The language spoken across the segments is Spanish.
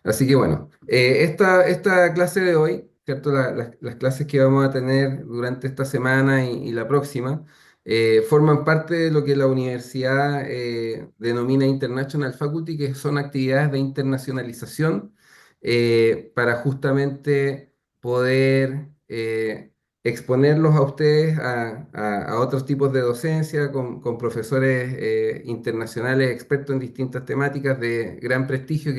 Así que bueno, esta clase de hoy, ¿cierto? Las clases que vamos a tener durante esta semana y la próxima, forman parte de lo que la universidad denomina International Faculty, que son actividades de internacionalización para justamente poder exponerlos a ustedes a otros tipos de docencia con profesores internacionales expertos en distintas temáticas de gran prestigio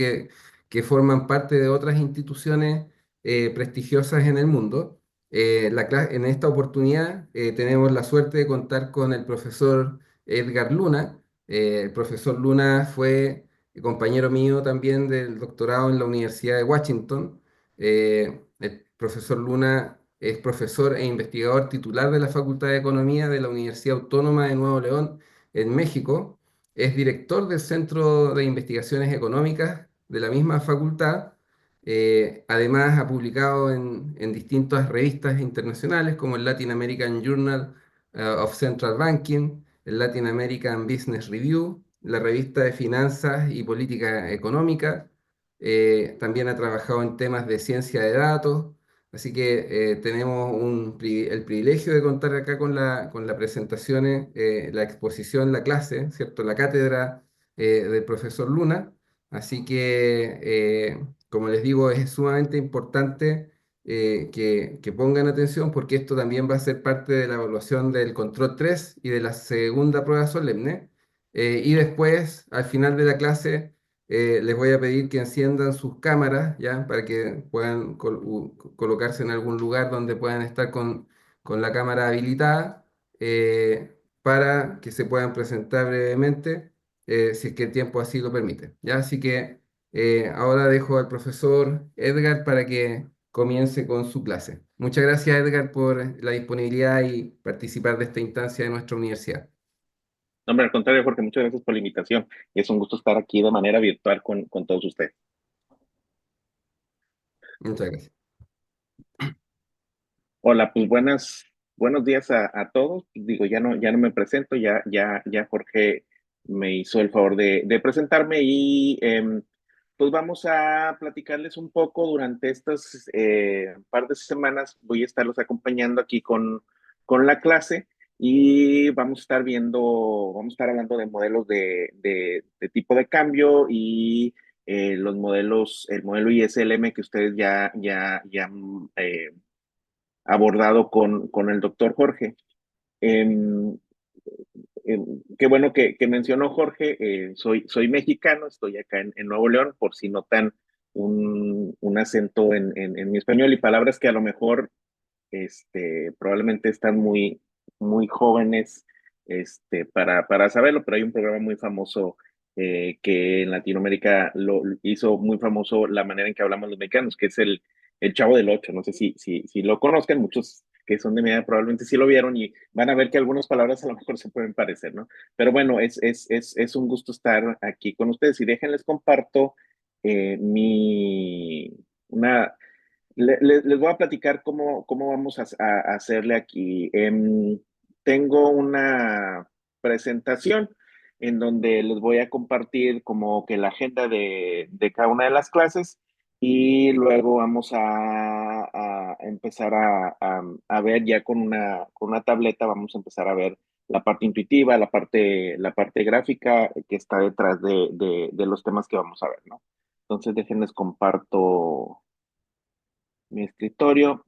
que forman parte de otras instituciones prestigiosas en el mundo. En esta oportunidad tenemos la suerte de contar con el profesor Edgar Luna. El profesor Luna fue compañero mío también del doctorado en la Universidad de Washington. El profesor Luna es profesor e investigador titular de la Facultad de Economía de la Universidad Autónoma de Nuevo León en México. Es director del Centro de Investigaciones Económicas de la misma facultad. Además, ha publicado en distintas revistas internacionales como el Latin American Journal of Central Banking, el Latin American Business Review, la revista de Finanzas y Política Económica. También ha trabajado en temas de ciencia de datos. Así que tenemos el privilegio de contar acá con la presentación, la exposición, la clase, ¿cierto? La cátedra del profesor Luna. Así que, como les digo, es sumamente importante que pongan atención porque esto también va a ser parte de la evaluación del control 3 y de la segunda prueba solemne. Y después, al final de la clase, les voy a pedir que enciendan sus cámaras, ¿ya? Para que puedan colocarse en algún lugar donde puedan estar con la cámara habilitada para que se puedan presentar brevemente si es que el tiempo así lo permite. ¿Ya? Así que ahora dejo al profesor Edgar para que comience con su clase. Muchas gracias, Edgar, por la disponibilidad y participar de esta instancia de nuestra universidad. No, hombre, al contrario, Jorge, muchas gracias por la invitación. Y es un gusto estar aquí de manera virtual con todos ustedes. Muchas gracias. Hola, pues buenos días a todos. Digo, ya no me presento, ya Jorge me hizo el favor de presentarme y pues vamos a platicarles un poco durante estas par de semanas. Voy a estarlos acompañando aquí con la clase y vamos a estar hablando de modelos de tipo de cambio y los modelos, el modelo ISLM que ustedes ya abordado con el doctor Jorge. Eh, Qué bueno que mencionó Jorge, soy mexicano, estoy acá en Nuevo León, por si notan un acento en mi español y palabras que a lo mejor probablemente están muy jóvenes para saberlo, pero hay un programa muy famoso que en Latinoamérica lo hizo muy famoso la manera en que hablamos los mexicanos, que es el Chavo del Ocho. No sé si lo conozcan, muchos que son de mi edad probablemente sí lo vieron y van a ver que algunas palabras a lo mejor se pueden parecer, ¿no? Pero bueno, es un gusto estar aquí con ustedes y déjenles comparto una, les voy a platicar cómo vamos a hacerle aquí. Tengo una presentación en donde les voy a compartir como que la agenda de cada una de las clases y luego vamos a empezar a ver ya con una tableta, vamos a empezar a ver la parte intuitiva, la parte gráfica que está detrás de los temas que vamos a ver, ¿no? Entonces, déjenles comparto mi escritorio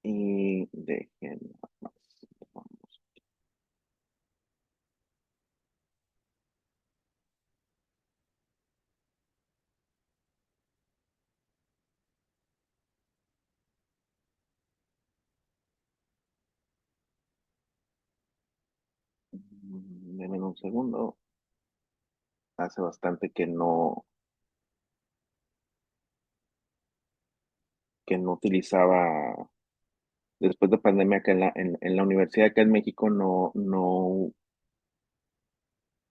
y denme un segundo. Hace bastante que no utilizaba, después de pandemia acá en la universidad acá en México,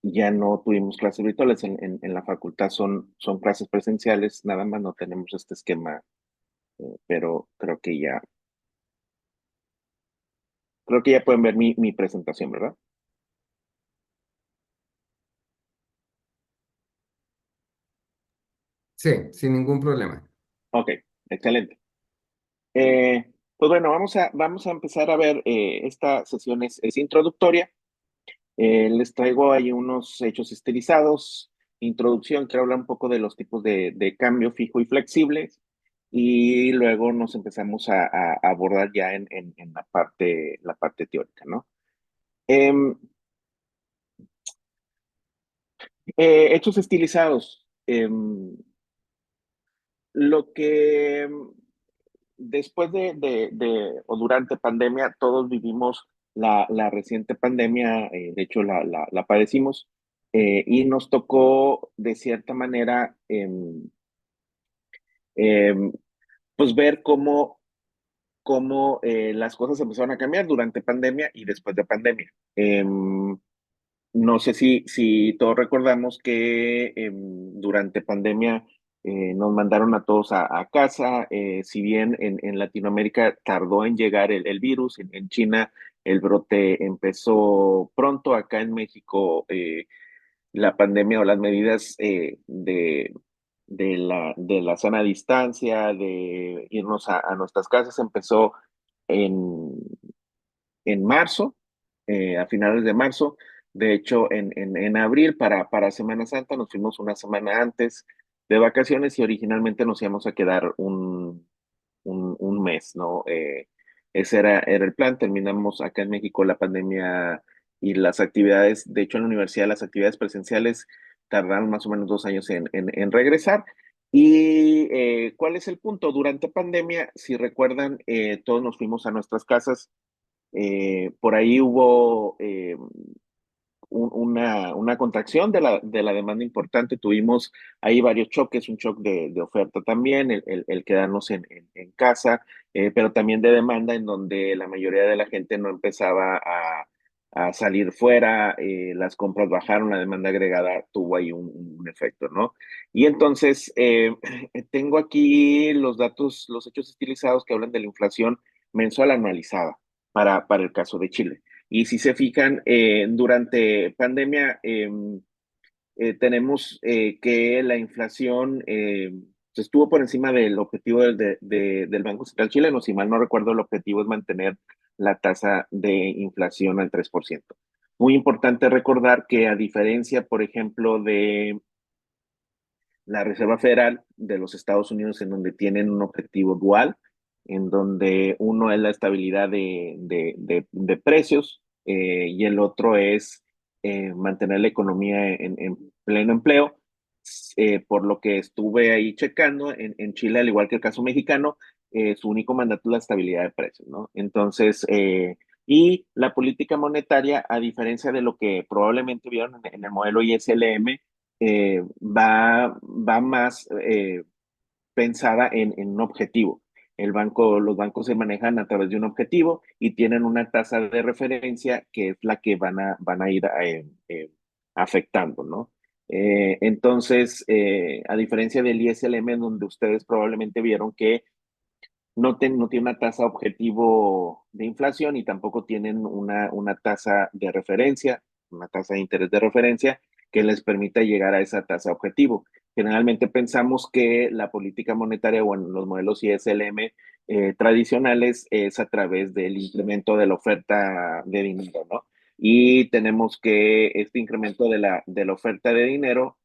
ya no tuvimos clases virtuales. En la facultad son clases presenciales, nada más no tenemos este esquema, pero creo que ya pueden ver mi presentación, ¿verdad? Sí, sin ningún problema. Ok, excelente. Pues bueno, vamos a empezar a ver, esta sesión es introductoria. Les traigo ahí unos hechos estilizados, introducción, quiero hablar un poco de los tipos de cambio fijo y flexibles, y luego nos empezamos a abordar ya en la parte teórica, ¿no? Em, hechos estilizados. Lo que después o durante pandemia, todos vivimos la reciente pandemia, de hecho la padecimos, y nos tocó de cierta manera, em, pues ver cómo las cosas empezaron a cambiar durante pandemia y después de pandemia. No sé si todos recordamos que, durante pandemia, nos mandaron a todos a casa. Si bien en Latinoamérica tardó en llegar el virus, en China el brote empezó pronto. Acá en México, la pandemia o las medidas, de la sana distancia, de irnos a nuestras casas, empezó en, en marzo, a finales de marzo. De hecho, en abril, para Semana Santa, nos fuimos una semana antes de vacaciones, y originalmente nos íbamos a quedar un mes, ¿no? Ese era el plan. Terminamos acá en México la pandemia y las actividades. De hecho, en la universidad las actividades presenciales tardaron más o menos 2 años en regresar. ¿Y cuál es el punto? Durante pandemia, si recuerdan, todos nos fuimos a nuestras casas. Por ahí hubo, una contracción de la demanda importante. Tuvimos ahí varios choques, un shock de oferta también, el quedarnos en casa, pero también de demanda, en donde la mayoría de la gente no empezaba a salir fuera. Las compras bajaron, la demanda agregada tuvo ahí un efecto, ¿no? Y entonces, tengo aquí los datos, los hechos estilizados que hablan de la inflación mensual anualizada para el caso de Chile. Y si se fijan, durante pandemia, tenemos, que la inflación, estuvo por encima del objetivo del Banco Central chileno. Si mal no recuerdo, el objetivo es mantener la tasa de inflación al 3%. Muy importante recordar que, a diferencia, por ejemplo, de la Reserva Federal de los Estados Unidos, en donde tienen un objetivo dual, en donde uno es la estabilidad de precios, y el otro es, mantener la economía en pleno empleo. Por lo que estuve ahí checando, en Chile, al igual que el caso mexicano, su único mandato es la estabilidad de precios, ¿no? Entonces, y la política monetaria, a diferencia de lo que probablemente vieron en el modelo ISLM, va más, pensada en un objetivo. Los bancos se manejan a través de un objetivo y tienen una tasa de referencia que es la que van a ir, afectando, ¿no? Entonces, a diferencia del ISLM, donde ustedes probablemente vieron que no tiene una tasa objetivo de inflación, y tampoco tienen una tasa de referencia, una tasa de interés de referencia que les permita llegar a esa tasa objetivo. Generalmente pensamos que la política monetaria, o en los modelos ISLM, tradicionales, es a través del incremento de la oferta de dinero, ¿no? Y tenemos que este incremento de la oferta de dinero,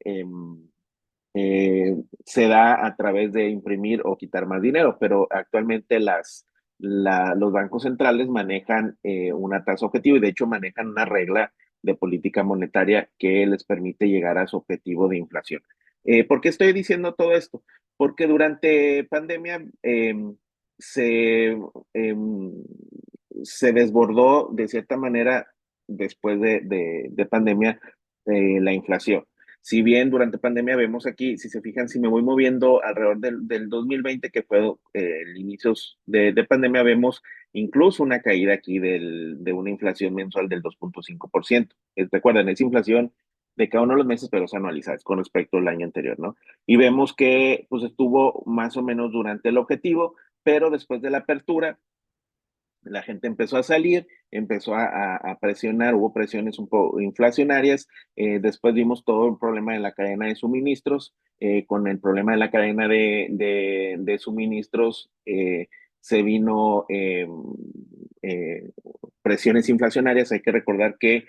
se da a través de imprimir o quitar más dinero, pero actualmente los bancos centrales manejan, una tasa objetivo, y de hecho manejan una regla de política monetaria que les permite llegar a su objetivo de inflación. ¿Por qué estoy diciendo todo esto? Porque durante pandemia, se, em, se desbordó de cierta manera, después de pandemia, la inflación. Si bien durante pandemia vemos aquí, si se fijan, si me voy moviendo alrededor del 2020, que fue, el inicio de pandemia, vemos incluso una caída aquí de una inflación mensual del 2.5%. Recuerden, es inflación de cada uno de los meses, pero es anualizada, es con respecto al año anterior, ¿no? Y vemos que, pues, estuvo más o menos durante el objetivo, pero después de la apertura, la gente empezó a salir, empezó a presionar, hubo presiones un poco inflacionarias, después vimos todo el problema de la cadena de suministros, con el problema de la cadena de suministros se vino eh, presiones inflacionarias. Hay que recordar que,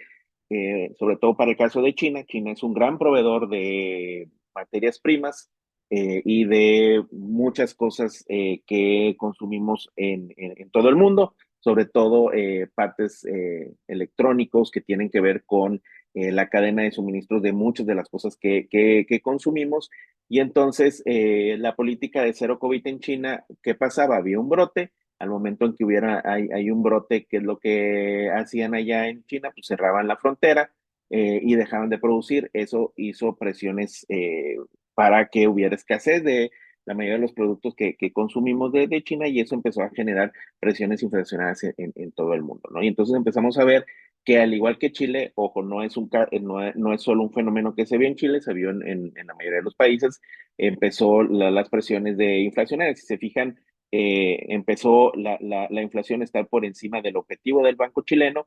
sobre todo para el caso de China, China es un gran proveedor de materias primas y de muchas cosas que consumimos en todo el mundo, sobre todo partes electrónicos que tienen que ver con la cadena de suministros de muchas de las cosas que consumimos. Y entonces la política de cero COVID en China, ¿qué pasaba? Había un brote. Al momento en que hay un brote, ¿qué es lo que hacían allá en China? Pues cerraban la frontera y dejaban de producir. Eso hizo presiones para que hubiera escasez de la mayoría de los productos que consumimos de China, y eso empezó a generar presiones inflacionarias en todo el mundo, ¿no? Y entonces empezamos a ver que, al igual que Chile, ojo, no es solo un fenómeno que se vio en Chile, se vio en la mayoría de los países. Empezó las presiones de inflacionarias. Si se fijan, empezó la inflación a estar por encima del objetivo del Banco chileno,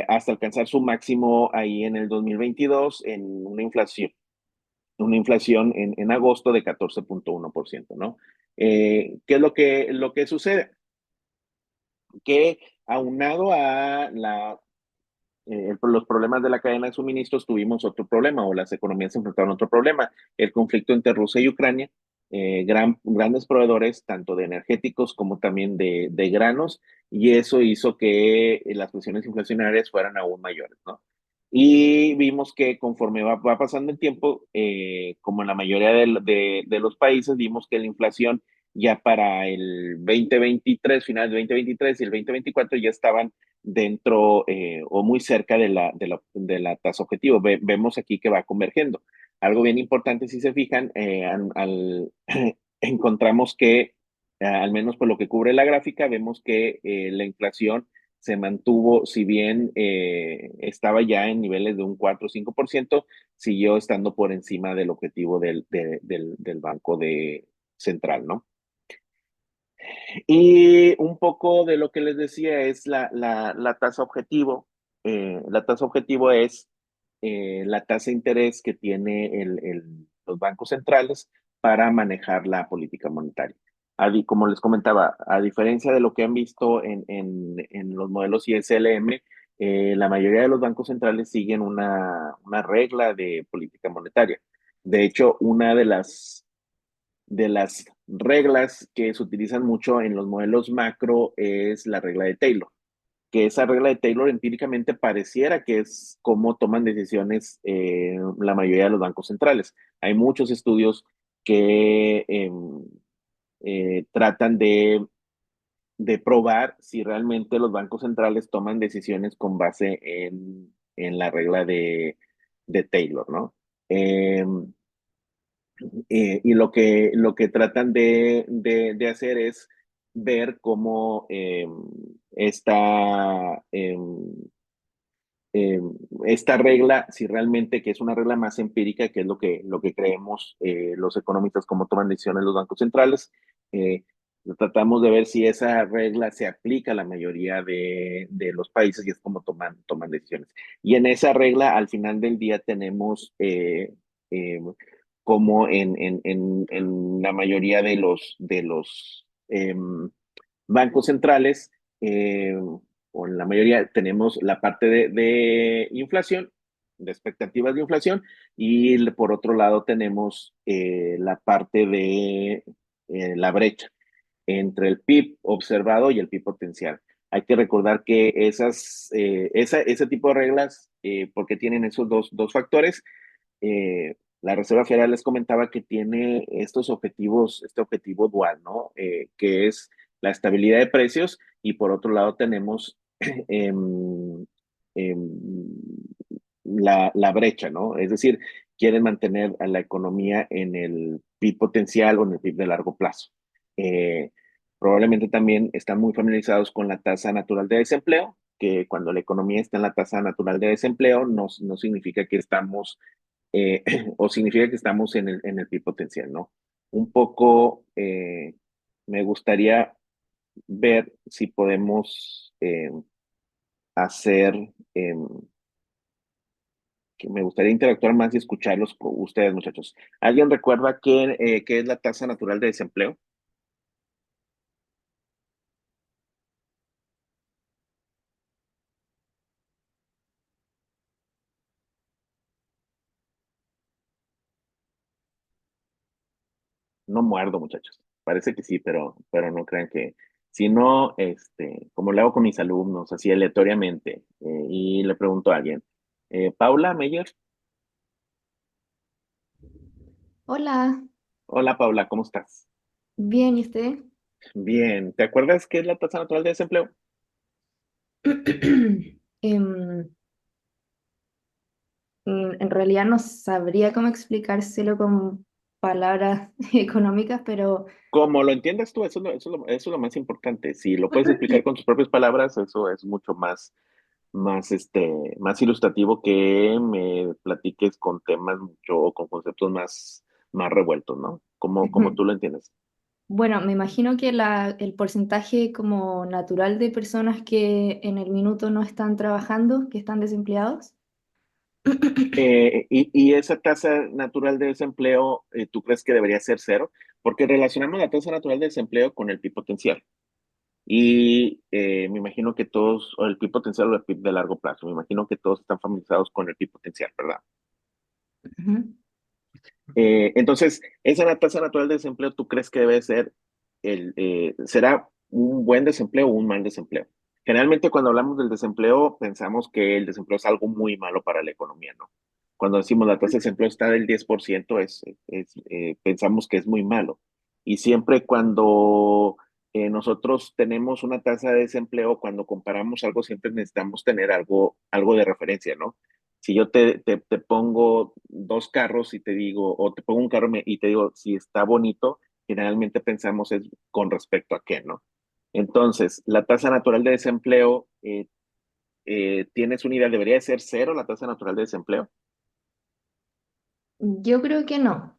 hasta alcanzar su máximo ahí en el 2022 en una inflación en agosto de 14.1%, ¿no? ¿Qué es lo que sucede? Que, aunado a los problemas de la cadena de suministros, tuvimos otro problema, o las economías se enfrentaron a otro problema: el conflicto entre Rusia y Ucrania. Grandes proveedores tanto de energéticos como también de granos, y eso hizo que las presiones inflacionarias fueran aún mayores, ¿no? Y vimos que conforme va pasando el tiempo, como en la mayoría de los países, vimos que la inflación ya para el 2023, final del 2023 y el 2024, ya estaban dentro o muy cerca de la tasa objetivo. Vemos aquí que va convergiendo. Algo bien importante, si se fijan, encontramos que, al menos por lo que cubre la gráfica, vemos que la inflación se mantuvo, si bien estaba ya en niveles de un 4 o 5%, siguió estando por encima del objetivo del Banco Central, ¿no? Y un poco de lo que les decía es la tasa objetivo. La tasa objetivo es la tasa de interés que tiene los bancos centrales para manejar la política monetaria. Como les comentaba, a diferencia de lo que han visto en los modelos ISLM, la mayoría de los bancos centrales siguen una regla de política monetaria. De hecho, una de las reglas que se utilizan mucho en los modelos macro es la regla de Taylor, que esa regla de Taylor empíricamente pareciera que es cómo toman decisiones la mayoría de los bancos centrales. Hay muchos estudios que tratan de probar si realmente los bancos centrales toman decisiones con base en la regla de Taylor, ¿no? Eh, y lo que tratan de hacer es ver cómo eh, esta regla, si realmente, que es una regla más empírica, que es lo que creemos los economistas, cómo toman decisiones los bancos centrales, eh, tratamos de ver si esa regla se aplica a la mayoría de los países, y es como toman decisiones. Y en esa regla, al final del día, tenemos como en la mayoría de los bancos centrales, o en la mayoría, tenemos la parte de inflación, de expectativas de inflación, y por otro lado tenemos la parte de la brecha entre el PIB observado y el PIB potencial. Hay que recordar que ese tipo de reglas, porque tienen esos dos factores, la Reserva Federal les comentaba que tiene estos objetivos, este objetivo dual, ¿no? Que es la estabilidad de precios, y por otro lado tenemos em, em, la brecha, ¿no? Es decir, quieren mantener a la economía en el PIB potencial o en el PIB de largo plazo. Eh, Probablemente también están muy familiarizados con la tasa natural de desempleo, que cuando la economía está en la tasa natural de desempleo no significa que estamos eh, o significa que estamos en el PIB potencial, ¿no? Un poco me gustaría ver si podemos hacer, eh, que me gustaría interactuar más y escucharlos con ustedes, muchachos. ¿Alguien recuerda qué es la tasa natural de desempleo? No muerdo, muchachos. Parece que sí, pero no crean que. Si no, como le hago con mis alumnos, así aleatoriamente, y le pregunto a alguien, Paula Meyer, Hola, hola Paula, ¿cómo estás? bien, ¿y usted? Bien, ¿te acuerdas qué es la tasa natural de desempleo? Em, en realidad no sabría cómo explicárselo con palabras económicas, pero Como lo entiendas tú, eso es lo más importante. Si lo puedes explicar con tus propias palabras, eso es mucho más ilustrativo que me platiques con temas mucho o con conceptos más revueltos, ¿no? Como tú lo entiendes. bueno, me imagino que el porcentaje como natural de personas que en el minuto no están trabajando, que están desempleados. Y esa tasa natural de desempleo, ¿tú crees que debería ser cero? Porque relacionamos la tasa natural de desempleo con el PIB potencial. Y me imagino que todos, o el PIB potencial o el PIB de largo plazo, me imagino que todos están familiarizados con el PIB potencial, ¿verdad? Ujú. Entonces, esa tasa natural de desempleo, ¿tú crees que debe ser será un buen desempleo o un mal desempleo? Generalmente cuando hablamos del desempleo, pensamos que el desempleo es algo muy malo para la economía, ¿no? Cuando decimos la tasa de desempleo está del 10%, pensamos que es muy malo. Y siempre cuando nosotros tenemos una tasa de desempleo, cuando comparamos algo, siempre necesitamos tener algo de referencia, ¿no? Si yo te pongo dos carros y te digo, o te pongo un carro y te digo si está bonito, generalmente pensamos es con respecto a qué, ¿no? Entonces, la tasa natural de desempleo, ¿tienes una idea? ¿Debería de ser cero la tasa natural de desempleo? Yo creo que no.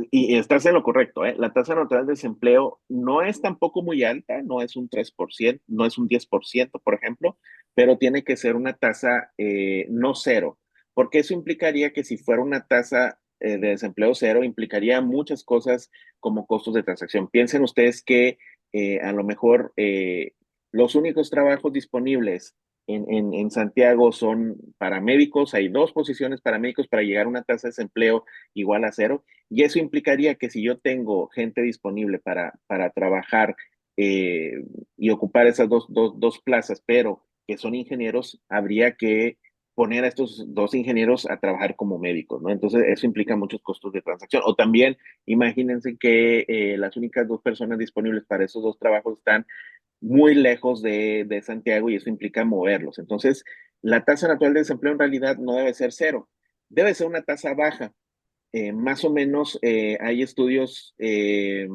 Y estás en lo correcto, ¿eh? La tasa natural de desempleo no es tampoco muy alta, no es un 3%, no es un 10%, por ejemplo, pero tiene que ser una tasa no cero, porque eso implicaría que si fuera una tasa de desempleo cero, implicaría muchas cosas como costos de transacción. Piensen ustedes que a lo mejor los únicos trabajos disponibles en Santiago son paramédicos, hay dos posiciones paramédicos para llegar a una tasa de desempleo igual a cero. Y eso implicaría que si yo tengo gente disponible para trabajar y ocupar esas dos plazas, pero que son ingenieros, habría que poner a estos dos ingenieros a trabajar como médicos, ¿no? Entonces, eso implica muchos costos de transacción. O también, imagínense que las únicas dos personas disponibles para esos dos trabajos están muy lejos de Santiago y eso implica moverlos. Entonces, la tasa natural de desempleo en realidad no debe ser cero, debe ser una tasa baja. Más o menos hay estudios que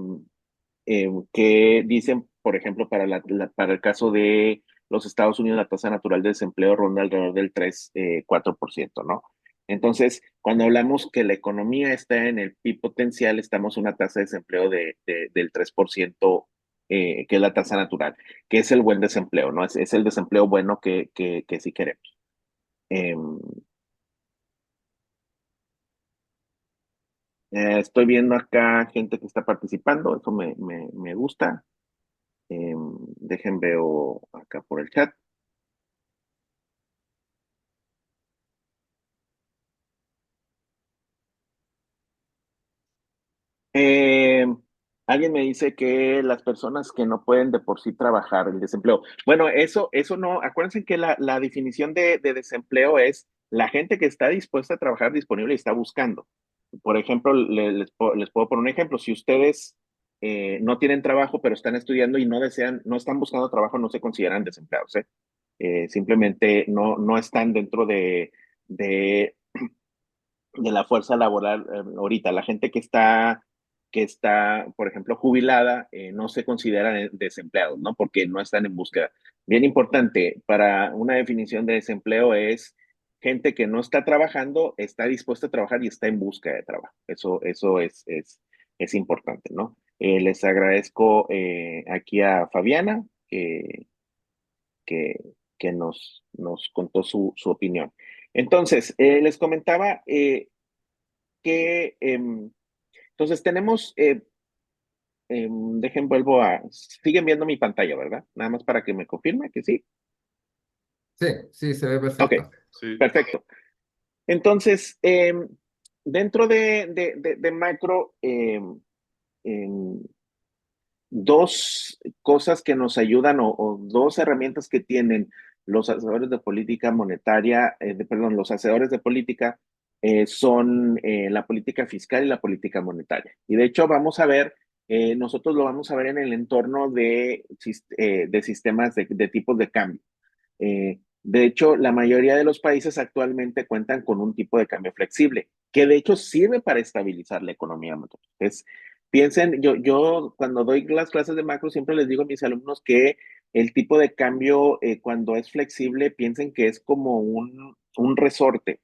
dicen, por ejemplo, para el caso de los Estados Unidos, la tasa natural de desempleo ronda alrededor del 4%, ¿no? Entonces, cuando hablamos que la economía está en el PIB potencial, estamos en una tasa de desempleo del 3%, que es la tasa natural, que es el buen desempleo, ¿no? Es el desempleo bueno que sí queremos. Em, estoy viendo acá gente que está participando, eso me gusta. Dejen veo acá por el chat. Eh, alguien me dice que las personas que no pueden de por sí trabajar, el desempleo. Bueno, eso no, acuérdense que la definición de desempleo es la gente que está dispuesta a trabajar disponible y está buscando. Por ejemplo, les puedo poner un ejemplo. Si ustedes no tienen trabajo, pero están estudiando y no están buscando trabajo, no se consideran desempleados, ¿eh? Simplemente no están dentro de de la fuerza laboral ahorita. La gente que está, por ejemplo, jubilada, no se considera desempleados, ¿no? Porque no están en búsqueda. Bien importante, para una definición de desempleo es gente que no está trabajando, está dispuesta a trabajar y está en búsqueda de trabajo. Eso es importante, ¿no? Les agradezco aquí a Fabiana que, que nos contó su opinión. Entonces, les comentaba que entonces tenemos, vuelvo siguen viendo mi pantalla, ¿verdad? Nada más para que me confirme que sí. Sí, sí, se ve Ok, perfecto. Sí. perfecto. Entonces, dentro de macro, dos cosas que nos ayudan o dos herramientas que tienen los hacedores de política monetaria, perdón, los hacedores de política son la política fiscal y la política monetaria. Y de hecho vamos a ver, nosotros lo vamos a ver en el entorno de sistemas de tipos de cambio. De hecho, la mayoría de los países actualmente cuentan con un tipo de cambio flexible, que de hecho sirve para estabilizar la economía. Es, piensen, yo cuando doy las clases de macro siempre les digo a mis alumnos que el tipo de cambio cuando es flexible, piensen que es como un resorte.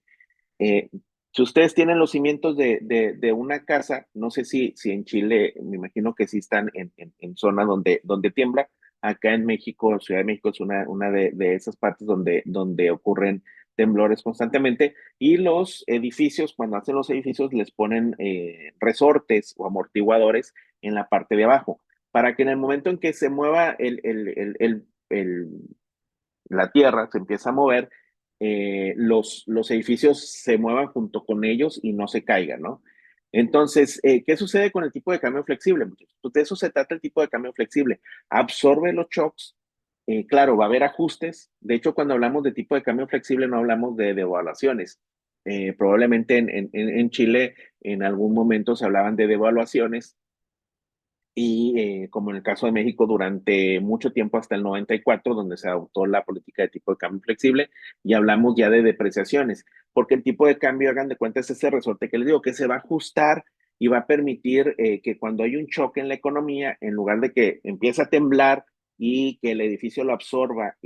Eh, si ustedes tienen los cimientos de una casa, no sé si en Chile, me imagino que sí están en zona donde tiembla. Acá en México, Ciudad de México es una de esas partes donde ocurren temblores constantemente. Y los edificios, cuando hacen los edificios, les ponen resortes o amortiguadores en la parte de abajo, para que en el momento en que se mueva la tierra, se empieza a mover, los edificios se muevan junto con ellos y no se caigan, ¿no? Entonces, ¿qué sucede con el tipo de cambio flexible? Pues de eso se trata el tipo de cambio flexible. Absorbe los shocks. Claro, va a haber ajustes. De hecho, cuando hablamos de tipo de cambio flexible, no hablamos de devaluaciones. Probablemente en Chile en algún momento se hablaban de devaluaciones y como en el caso de México durante mucho tiempo hasta el 94, donde se adoptó la política de tipo de cambio flexible, y hablamos ya de depreciaciones, porque el tipo de cambio, hagan de cuenta, es ese resorte que les digo, que se va a ajustar y va a permitir que cuando hay un choque en la economía, en lugar de que empiece a temblar y que el edificio lo absorba,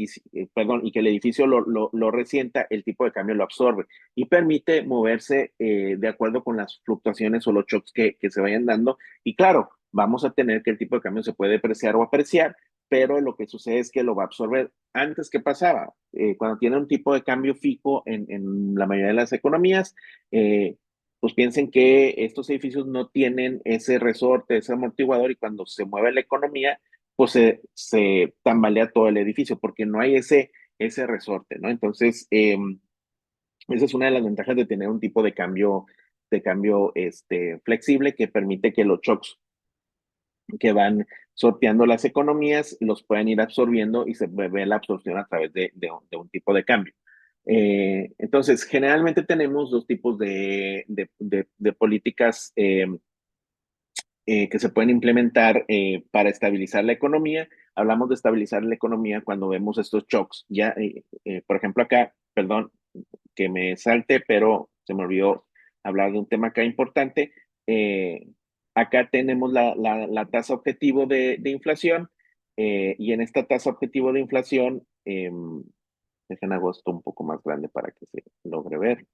perdón, y que el edificio lo resienta, el tipo de cambio lo absorbe y permite moverse de acuerdo con las fluctuaciones o los shocks que se vayan dando. Y claro, vamos a tener que el tipo de cambio se puede depreciar o apreciar, pero lo que sucede es que lo va a absorber. Antes, ¿qué pasaba? Cuando tiene un tipo de cambio fijo en la mayoría de las economías, pues piensen que estos edificios no tienen ese resorte, ese amortiguador, y cuando se mueve la economía, pues se tambalea todo el edificio porque no hay ese resorte, ¿no? Entonces, esa es una de las ventajas de tener un tipo de cambio flexible que permite que los shocks que van sorteando las economías los pueden ir absorbiendo y se ve la absorción a través de un tipo de cambio. Entonces, generalmente tenemos dos tipos de políticas que se pueden implementar para estabilizar la economía. Hablamos de estabilizar la economía cuando vemos estos shocks. Ya, por ejemplo, acá, perdón que me salte, pero se me olvidó hablar de un tema acá importante. Eh, Acá tenemos la tasa objetivo de inflación, y en esta tasa objetivo de inflación, dejen hago esto un poco más grande para que se logre ver.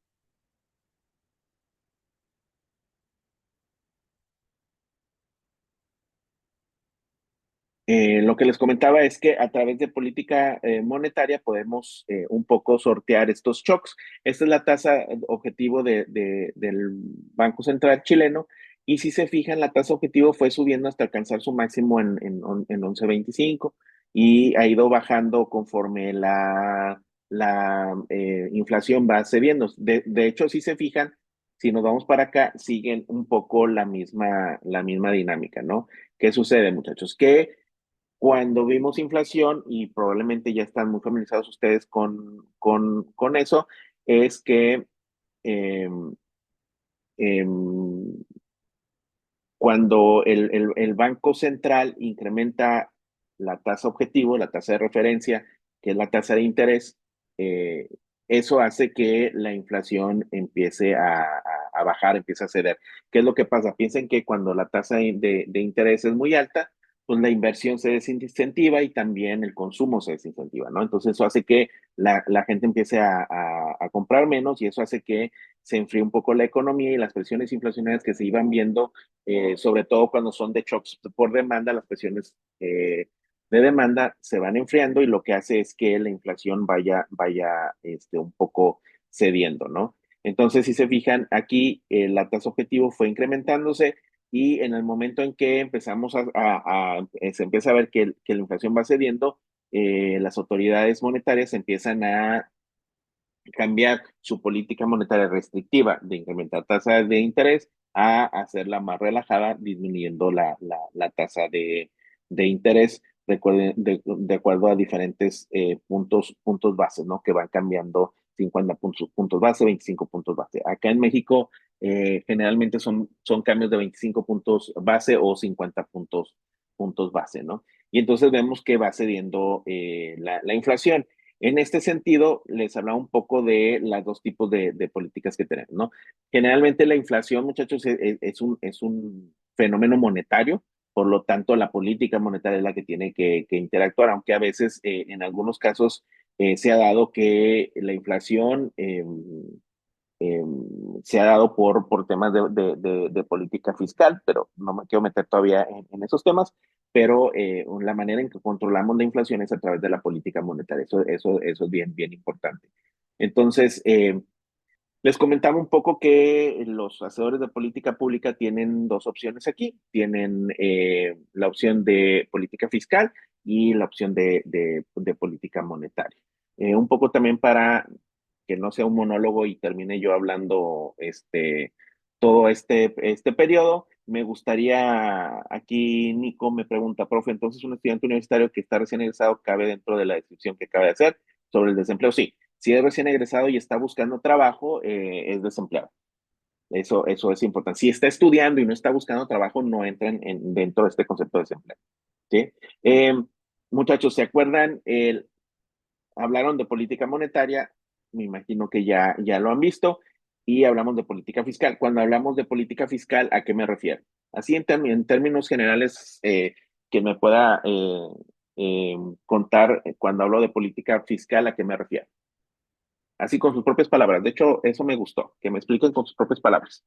Lo que les comentaba es que a través de política monetaria podemos un poco sortear estos shocks. Esta es la tasa objetivo del Banco Central chileno, y si se fijan, la tasa objetivo fue subiendo hasta alcanzar su máximo en 11.25 y ha ido bajando conforme la inflación va cediendo. De hecho, si se fijan, si nos vamos para acá, siguen un poco la misma dinámica, ¿no? ¿Qué sucede, muchachos? Que cuando vimos inflación, y probablemente ya están muy familiarizados ustedes con eso, es que eh, eh, cuando el Banco Central incrementa la tasa objetivo, la tasa de referencia, que es la tasa de interés, eh, eso hace que la inflación empiece a bajar, empiece a ceder. ¿Qué es lo que pasa? Piensen que cuando la tasa de interés es muy alta, pues la inversión se desincentiva y también el consumo se desincentiva, ¿no? Entonces eso hace que la gente empiece a comprar menos y eso hace que se enfríe un poco la economía y las presiones inflacionarias que se iban viendo, sobre todo cuando son de shocks por demanda, las presiones de demanda se van enfriando y lo que hace es que la inflación vaya un poco cediendo, ¿no? Entonces, si se fijan, aquí la tasa objetivo fue incrementándose y en el momento en que empezamos se empieza a ver que la inflación va cediendo, las autoridades monetarias empiezan a cambiar su política monetaria restrictiva de incrementar tasas de interés a hacerla más relajada, disminuyendo la tasa de interés de acuerdo a diferentes puntos bases, ¿no? Que van cambiando 50 puntos base, 25 puntos base. Acá en México generalmente son cambios de 25 puntos base o 50 puntos base, ¿no? Y entonces vemos que va cediendo la inflación. En este sentido, les hablaba un poco de los dos tipos de políticas que tenemos, ¿no? Generalmente la inflación, muchachos, es un fenómeno monetario, por lo tanto, la política monetaria es la que tiene que interactuar, aunque a veces, en algunos casos, se ha dado que la inflación eh, se ha dado por temas de política fiscal, pero no me quiero meter todavía en esos temas, pero la manera en que controlamos la inflación es a través de la política monetaria, eso es bien importante. Entonces, les comentaba un poco que los hacedores de política pública tienen dos opciones aquí. Tienen la opción de política fiscal y la opción de política monetaria. Un poco también para que no sea un monólogo y termine yo hablando todo este periodo, me gustaría, aquí Nico me pregunta, profe, entonces un estudiante universitario que está recién egresado cabe dentro de la descripción que acaba de hacer sobre el desempleo. Sí, si es recién egresado y está buscando trabajo, es desempleado. Eso es importante. Si está estudiando y no está buscando trabajo, no entra dentro de este concepto de desempleo. ¿Sí? Eh, Muchachos, ¿se acuerdan? Hablaron de política monetaria, me imagino que ya lo han visto, y hablamos de política fiscal. Cuando hablamos de política fiscal, ¿a qué me refiero? Así en términos generales, que me pueda eh, contar cuando hablo de política fiscal, ¿a qué me refiero? Así con sus propias palabras. De hecho, eso me gustó, que me expliquen con sus propias palabras.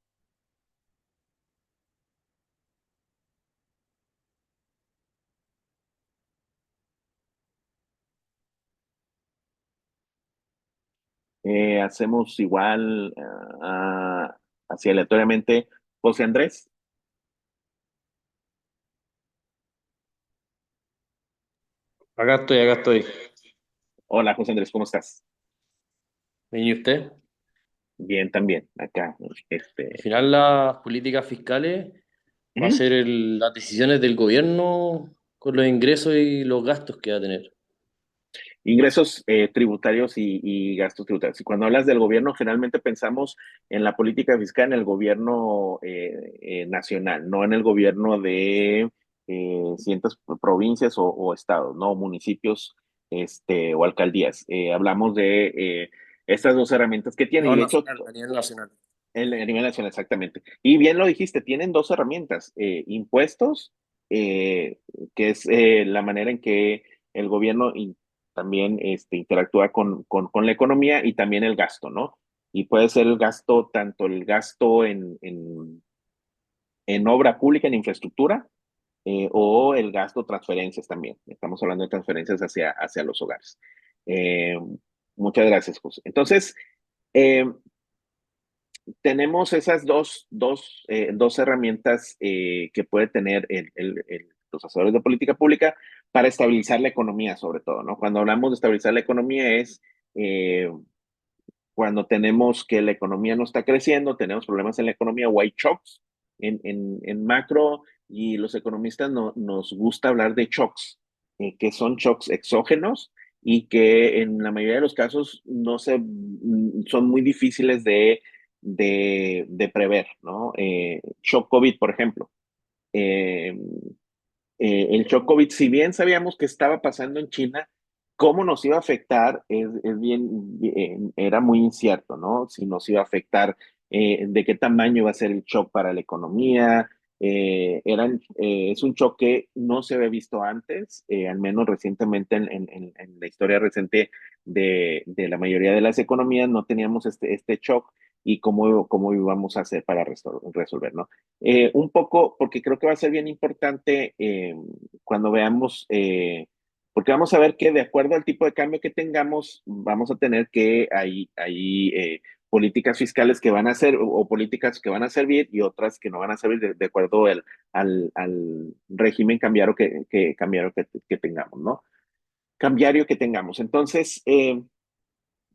Hacemos igual, así aleatoriamente. José Andrés. Acá estoy, acá estoy. Hola, José Andrés, ¿cómo estás? ¿Y usted? Bien, también, acá. Al final las políticas fiscales va a Ujú. ser las decisiones del gobierno con los ingresos y los gastos que va a tener. Ingresos tributarios y gastos tributarios. Y cuando hablas del gobierno, generalmente pensamos en la política fiscal en el gobierno nacional, no en el gobierno de ciertas provincias o estados, ¿no? Municipios o alcaldías. Hablamos de estas dos herramientas que tiene, y No, de hecho, nacional, a nivel nacional. a nivel nacional, exactamente. Y bien lo dijiste, tienen dos herramientas, impuestos, eh, que es la manera en que el gobierno también interactúa con la economía, y también el gasto, ¿no? Y puede ser el gasto, tanto el gasto en obra pública, en infraestructura, o el gasto transferencias también. Estamos hablando de transferencias hacia los hogares. Eh, Muchas gracias, José. Entonces, eh, tenemos esas dos herramientas que puede tener los asesores de política pública para estabilizar la economía, sobre todo, ¿no? Cuando hablamos de estabilizar la economía es eh, cuando tenemos que la economía no está creciendo, tenemos problemas en la economía o hay shocks en macro, y los economistas nos gusta hablar de shocks, que son shocks exógenos y que en la mayoría de los casos no son muy difíciles de prever, ¿no? Shock COVID, por ejemplo. Eh, el shock COVID, si bien sabíamos que estaba pasando en China, cómo nos iba a afectar era muy incierto, ¿no? Si nos iba a afectar, de qué tamaño va a ser el shock para la economía, Es un choque no se había visto antes, al menos recientemente en la historia reciente de la mayoría de las economías no teníamos este shock y cómo íbamos a hacer para resolver, ¿no? Un poco, porque creo que va a ser bien importante cuando veamos, porque vamos a ver que de acuerdo al tipo de cambio que tengamos, vamos a tener que hay políticas fiscales que van a ser o políticas que van a servir y otras que no van a servir de acuerdo al régimen cambiario que tengamos, ¿no? Cambiario que tengamos. Entonces,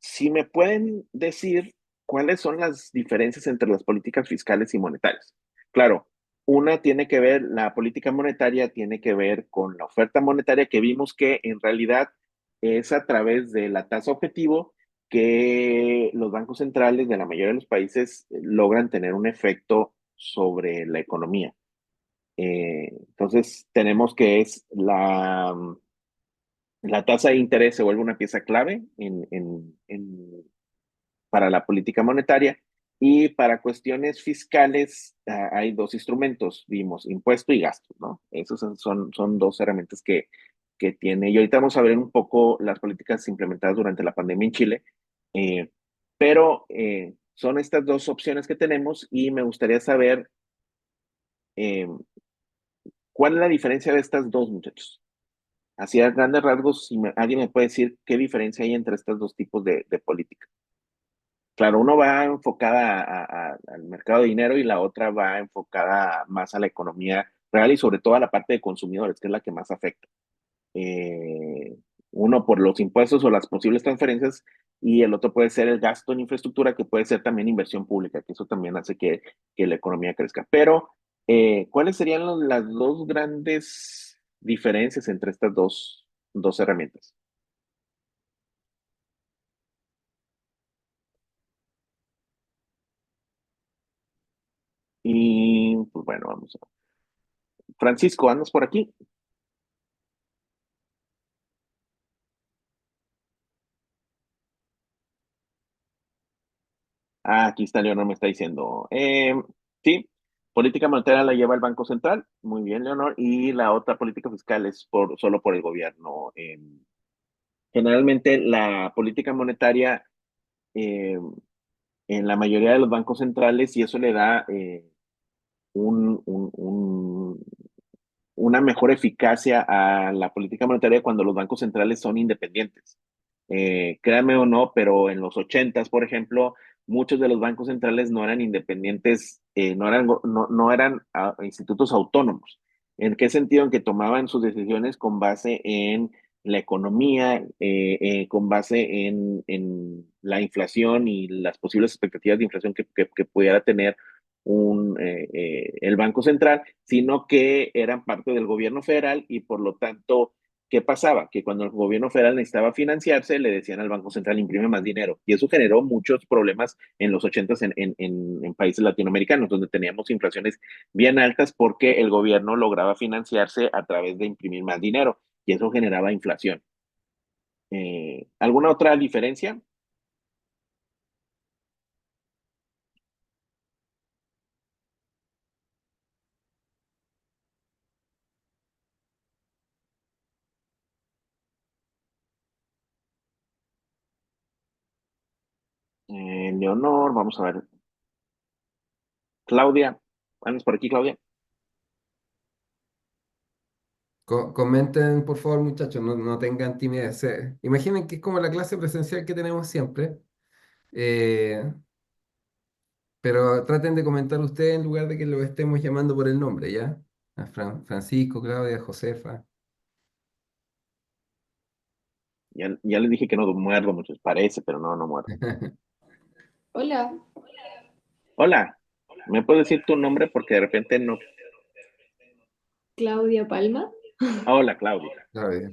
si me pueden decir cuáles son las diferencias entre las políticas fiscales y monetarias. Claro, una tiene que ver, la política monetaria tiene que ver con la oferta monetaria que vimos que en realidad es a través de la tasa objetivo que los bancos centrales de la mayoría de los países logran tener un efecto sobre la economía. Entonces, tenemos que es la tasa de interés se vuelve una pieza clave para la política monetaria y para cuestiones fiscales hay dos instrumentos, vimos, impuesto y gasto, ¿no? Esos son dos herramientas que tiene. Y ahorita vamos a ver un poco las políticas implementadas durante la pandemia en Chile, pero son estas dos opciones que tenemos y me gustaría saber eh, cuál es la diferencia de estas dos, muchachos. Así a grandes rasgos, si alguien me puede decir qué diferencia hay entre estos dos tipos de política. Claro, uno va enfocada al mercado de dinero y la otra va enfocada más a la economía real y sobre todo a la parte de consumidores, que es la que más afecta. Eh, Uno por los impuestos o las posibles transferencias y el otro puede ser el gasto en infraestructura, que puede ser también inversión pública, que eso también hace que la economía crezca. Pero, ¿cuáles serían las dos grandes diferencias entre estas dos herramientas? Y pues bueno, vamos a... Francisco, ¿andas por aquí? Ah, aquí está Leonor, me está diciendo. Sí, política monetaria la lleva el Banco Central, muy bien, Leonor, y la otra política fiscal es solo por el gobierno. Generalmente la política monetaria eh, en la mayoría de los bancos centrales y eso le da un, un, un, una mejor eficacia a la política monetaria cuando los bancos centrales son independientes. Créanme o no, pero en los ochentas, por ejemplo, muchos de los bancos centrales no eran independientes, no eran institutos autónomos. ¿En qué sentido? En que tomaban sus decisiones con base en la economía, con base en la inflación y las posibles expectativas de inflación que pudiera tener el Banco Central, sino que eran parte del gobierno federal y por lo tanto, ¿qué pasaba? Que cuando el gobierno federal necesitaba financiarse, le decían al Banco Central imprime más dinero. Y eso generó muchos problemas en los ochentas en países latinoamericanos, donde teníamos inflaciones bien altas porque el gobierno lograba financiarse a través de imprimir más dinero y eso generaba inflación. ¿Alguna otra diferencia? Leonor, vamos a ver. Claudia, ¿andas por aquí, Claudia? Comenten, por favor, muchachos, no tengan timidez. Imaginen que es como la clase presencial que tenemos siempre, eh, pero traten de comentar ustedes en lugar de que lo estemos llamando por el nombre, ¿ya? A Francisco, Claudia, Josefa. Ya les dije que no muerdo mucho, parece, pero no muerdo. Hola, Hola, ¿me puedes decir tu nombre? Porque de repente no. Claudia Palma. Hola, Claudia. Claudia.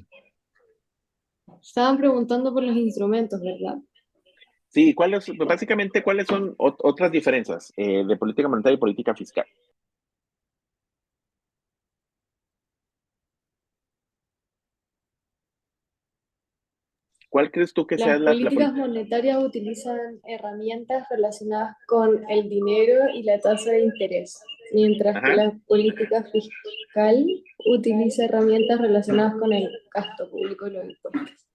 Estaban preguntando por los instrumentos, ¿verdad? Sí, básicamente, ¿cuáles son otras diferencias de política monetaria y política fiscal? ¿Cuál crees tú que sea Las la políticas política? monetarias utilizan herramientas relacionadas con el dinero y la tasa de interés. mientras que Ajá, la política fiscal utiliza herramientas relacionadas con el gasto público y los impuestos.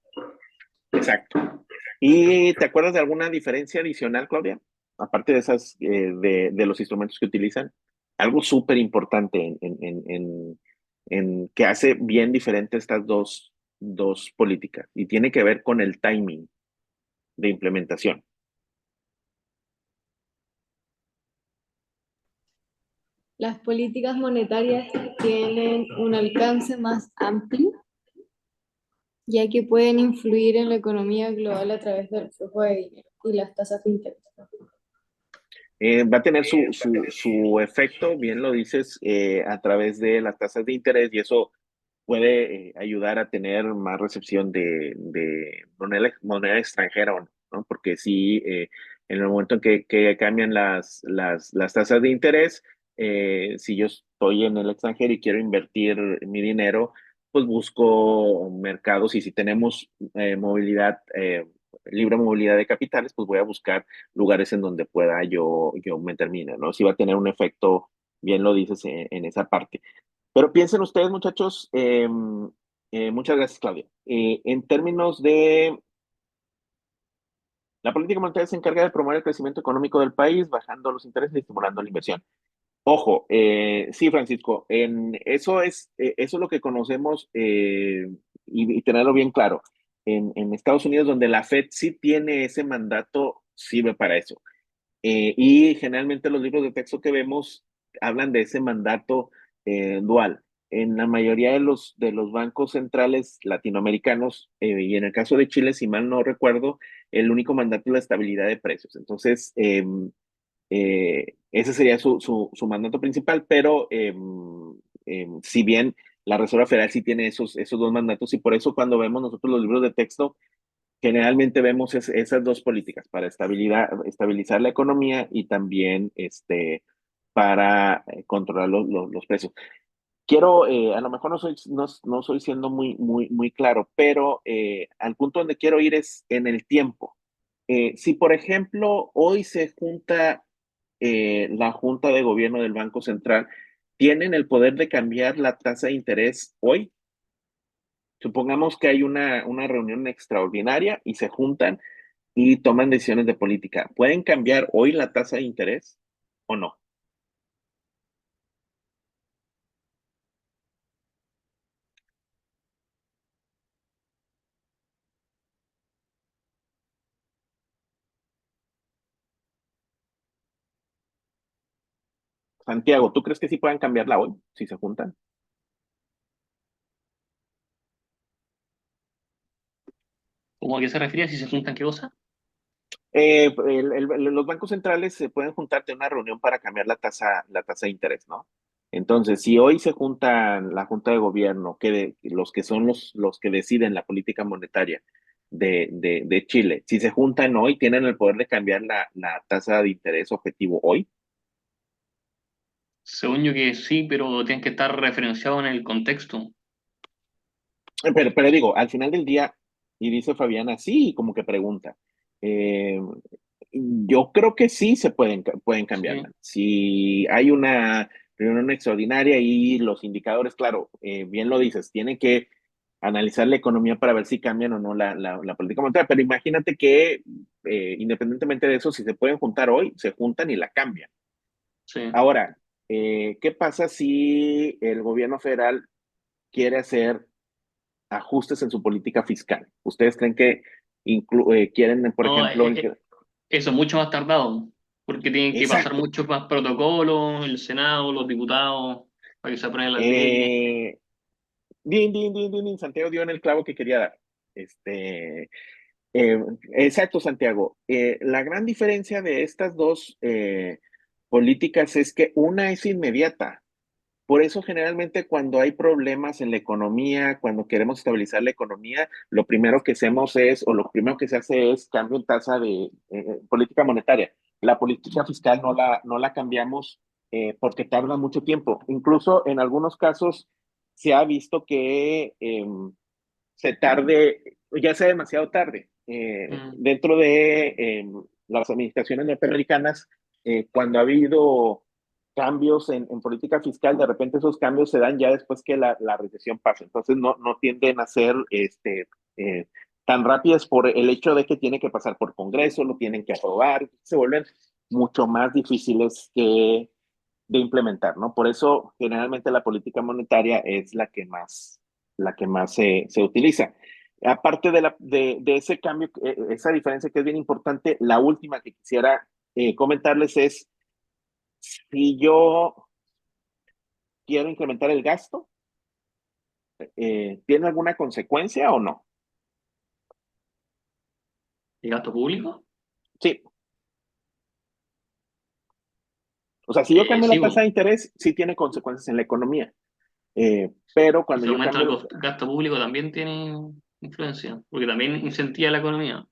exacto. ¿Y te acuerdas de alguna diferencia adicional, Claudia? Aparte de esas, de los instrumentos que utilizan. Algo súper importante en que hace bien diferente estas dos políticas y tiene que ver con el timing de implementación. Las políticas monetarias tienen un alcance más amplio, ya que pueden influir en la economía global a través del flujo de dinero y las tasas de interés. Va a tener su efecto, bien lo dices, a través de las tasas de interés y eso puede ayudar a tener más recepción de moneda extranjera, ¿o ¿no? Porque si en el momento en que cambian las tasas de interés, si yo estoy en el extranjero y quiero invertir mi dinero, pues busco mercados y si tenemos libre movilidad de capitales, pues voy a buscar lugares en donde pueda yo meter mi dinero, ¿no? Si va a tener un efecto, bien lo dices, en esa parte. Pero piensen ustedes, muchachos, muchas gracias, Claudia. En términos de la política monetaria se encarga de promover el crecimiento económico del país, bajando los intereses y estimulando la inversión. Ojo, sí, Francisco, eso es lo que conocemos y tenerlo bien claro. En Estados Unidos, donde la Fed sí tiene ese mandato, sirve para eso. Y generalmente los libros de texto que vemos hablan de ese mandato dual. En la mayoría de los bancos centrales latinoamericanos, y en el caso de Chile, si mal no recuerdo, el único mandato es la estabilidad de precios. Entonces, ese sería su mandato principal, pero si bien la Reserva Federal sí tiene esos dos mandatos, y por eso cuando vemos nosotros los libros de texto, generalmente vemos esas dos políticas para estabilizar la economía y también para controlar los precios. Quiero, a lo mejor no soy siendo muy claro, pero al punto donde quiero ir es en el tiempo. Si, por ejemplo, hoy se junta la Junta de Gobierno del Banco Central, ¿tienen el poder de cambiar la tasa de interés hoy? Supongamos que hay una reunión extraordinaria y se juntan y toman decisiones de política. ¿Pueden cambiar hoy la tasa de interés o no? Santiago, ¿tú crees que sí puedan cambiarla hoy si se juntan? ¿Cómo a qué se refería? ¿Si se juntan qué cosa? Los bancos centrales se pueden juntarte en una reunión para cambiar la tasa de interés, ¿no? Entonces, si hoy se juntan la Junta de Gobierno, los que son los que deciden la política monetaria de Chile, si se juntan hoy, tienen el poder de cambiar la tasa de interés objetivo hoy. Según yo que sí, pero tienen que estar referenciados en el contexto. Pero digo, al final del día, y dice Fabiana, sí, como que pregunta. eh, yo creo que sí se pueden Sí. cambiarla. Si hay una reunión extraordinaria y los indicadores, claro, bien lo dices, tienen que analizar la economía para ver si cambian o no la política monetaria, pero imagínate que independientemente de eso, si se pueden juntar hoy, se juntan y la cambian. Sí. Ahora, ¿qué pasa si el gobierno federal quiere hacer ajustes en su política fiscal? ¿Ustedes creen que quieren, por No, ejemplo, eso es mucho más tardado, porque tienen que pasar exacto? muchos más protocolos, el Senado, los diputados, para que se aprueben las leyes. Eh, Santiago dio en el clavo que quería dar. Este, exacto, Santiago. La gran diferencia de estas dos políticas es que una es inmediata. Por eso generalmente cuando hay problemas en la economía, cuando queremos estabilizar la economía, lo primero que hacemos o lo primero que se hace es cambio en tasa de política monetaria. La política fiscal no la cambiamos porque tarda mucho tiempo. Incluso en algunos casos se ha visto que se tarde, ya sea demasiado tarde. Mm. Dentro de las administraciones norteamericanas, cuando ha habido cambios en política fiscal, de repente esos cambios se dan ya después que la recesión pasa. Entonces no tienden a ser eh, tan rápidas por el hecho de que tiene que pasar por Congreso, lo tienen que aprobar, se vuelven mucho más difíciles de implementar, ¿no? Por eso generalmente la política monetaria es la que más se utiliza. Aparte de ese cambio, esa diferencia que es bien importante, la última que quisiera comentarles es, si yo quiero incrementar el gasto, ¿tiene alguna consecuencia o no? ¿Y gasto público? Sí. O sea, si yo cambio la Sí, tasa po. de interés, sí tiene consecuencias en la economía. Pero Si cuando se yo aumenta el cambio, gasto público también tiene influencia, porque también incentiva la economía.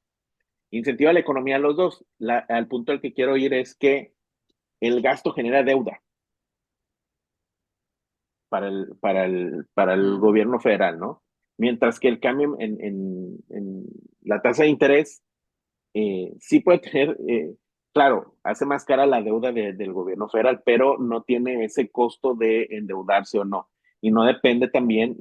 incentiva la economía a los dos. Al punto al que quiero ir es que el gasto genera deuda para el Mm. gobierno federal, ¿no? Mientras que el cambio en la tasa de interés sí puede tener, claro, hace más cara la deuda del gobierno federal, pero no tiene ese costo de endeudarse o no. Y no depende también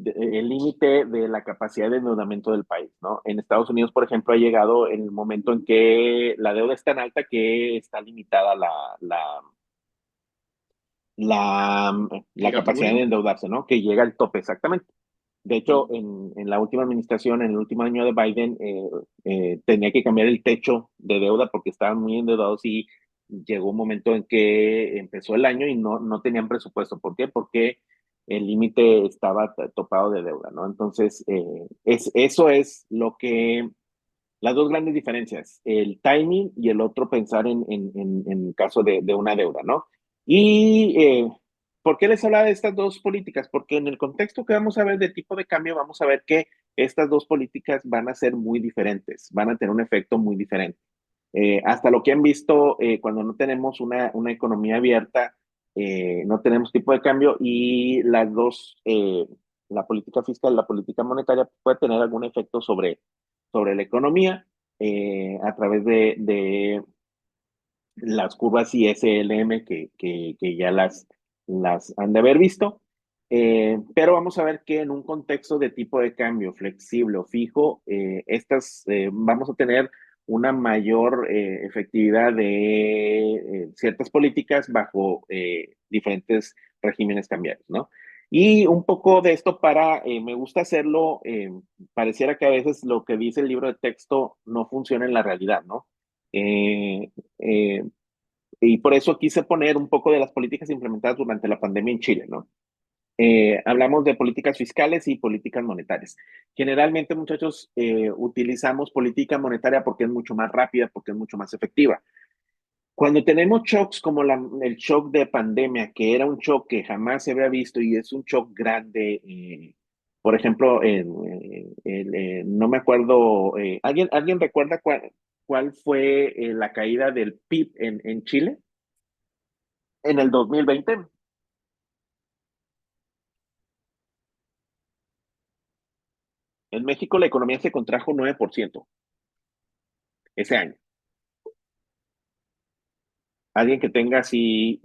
el límite de la capacidad de endeudamiento del país, ¿no? En Estados Unidos, por ejemplo, ha llegado el momento en que la deuda es tan alta que está limitada la, ¿El la gasto capacidad de público? endeudarse, ¿no? Que llega al tope exactamente. De hecho, Mm. en la última administración, en el último año de Biden, tenía que cambiar el techo de deuda porque estaban muy endeudados y llegó un momento en que empezó el año y no tenían presupuesto. ¿Por qué? Porque el límite estaba topado de deuda, ¿no? Entonces, eso es lo que, las dos grandes diferencias, el timing y el otro pensar en caso de una deuda, ¿no? Y ¿por qué les hablaba de estas dos políticas? Porque en el contexto que vamos a ver de tipo de cambio, vamos a ver que estas dos políticas van a ser muy diferentes, van a tener un efecto muy diferente. Hasta lo que han visto, cuando no tenemos una economía abierta, no tenemos tipo de cambio y las dos, la política fiscal, la política monetaria puede tener algún efecto sobre la economía a través de las curvas ISLM que ya las han de haber visto. Pero vamos a ver que en un contexto de tipo de cambio flexible o fijo, vamos a tener una mayor efectividad de ciertas políticas bajo diferentes regímenes cambiarios, ¿no? Y un poco de esto me gusta hacerlo, pareciera que a veces lo que dice el libro de texto no funciona en la realidad, ¿no? Eh, eh, y por eso quise poner un poco de las políticas implementadas durante la pandemia en Chile, ¿no? Hablamos de políticas fiscales y políticas monetarias. Generalmente, muchachos, utilizamos política monetaria porque es mucho más rápida, porque es mucho más efectiva. Cuando tenemos shocks como el shock de pandemia, que era un shock que jamás se había visto y es un shock grande, por ejemplo, no me acuerdo, ¿alguien recuerda cuál fue la caída del PIB en Chile en el 2020? En México la economía se contrajo 9% ese año. Alguien que tenga así,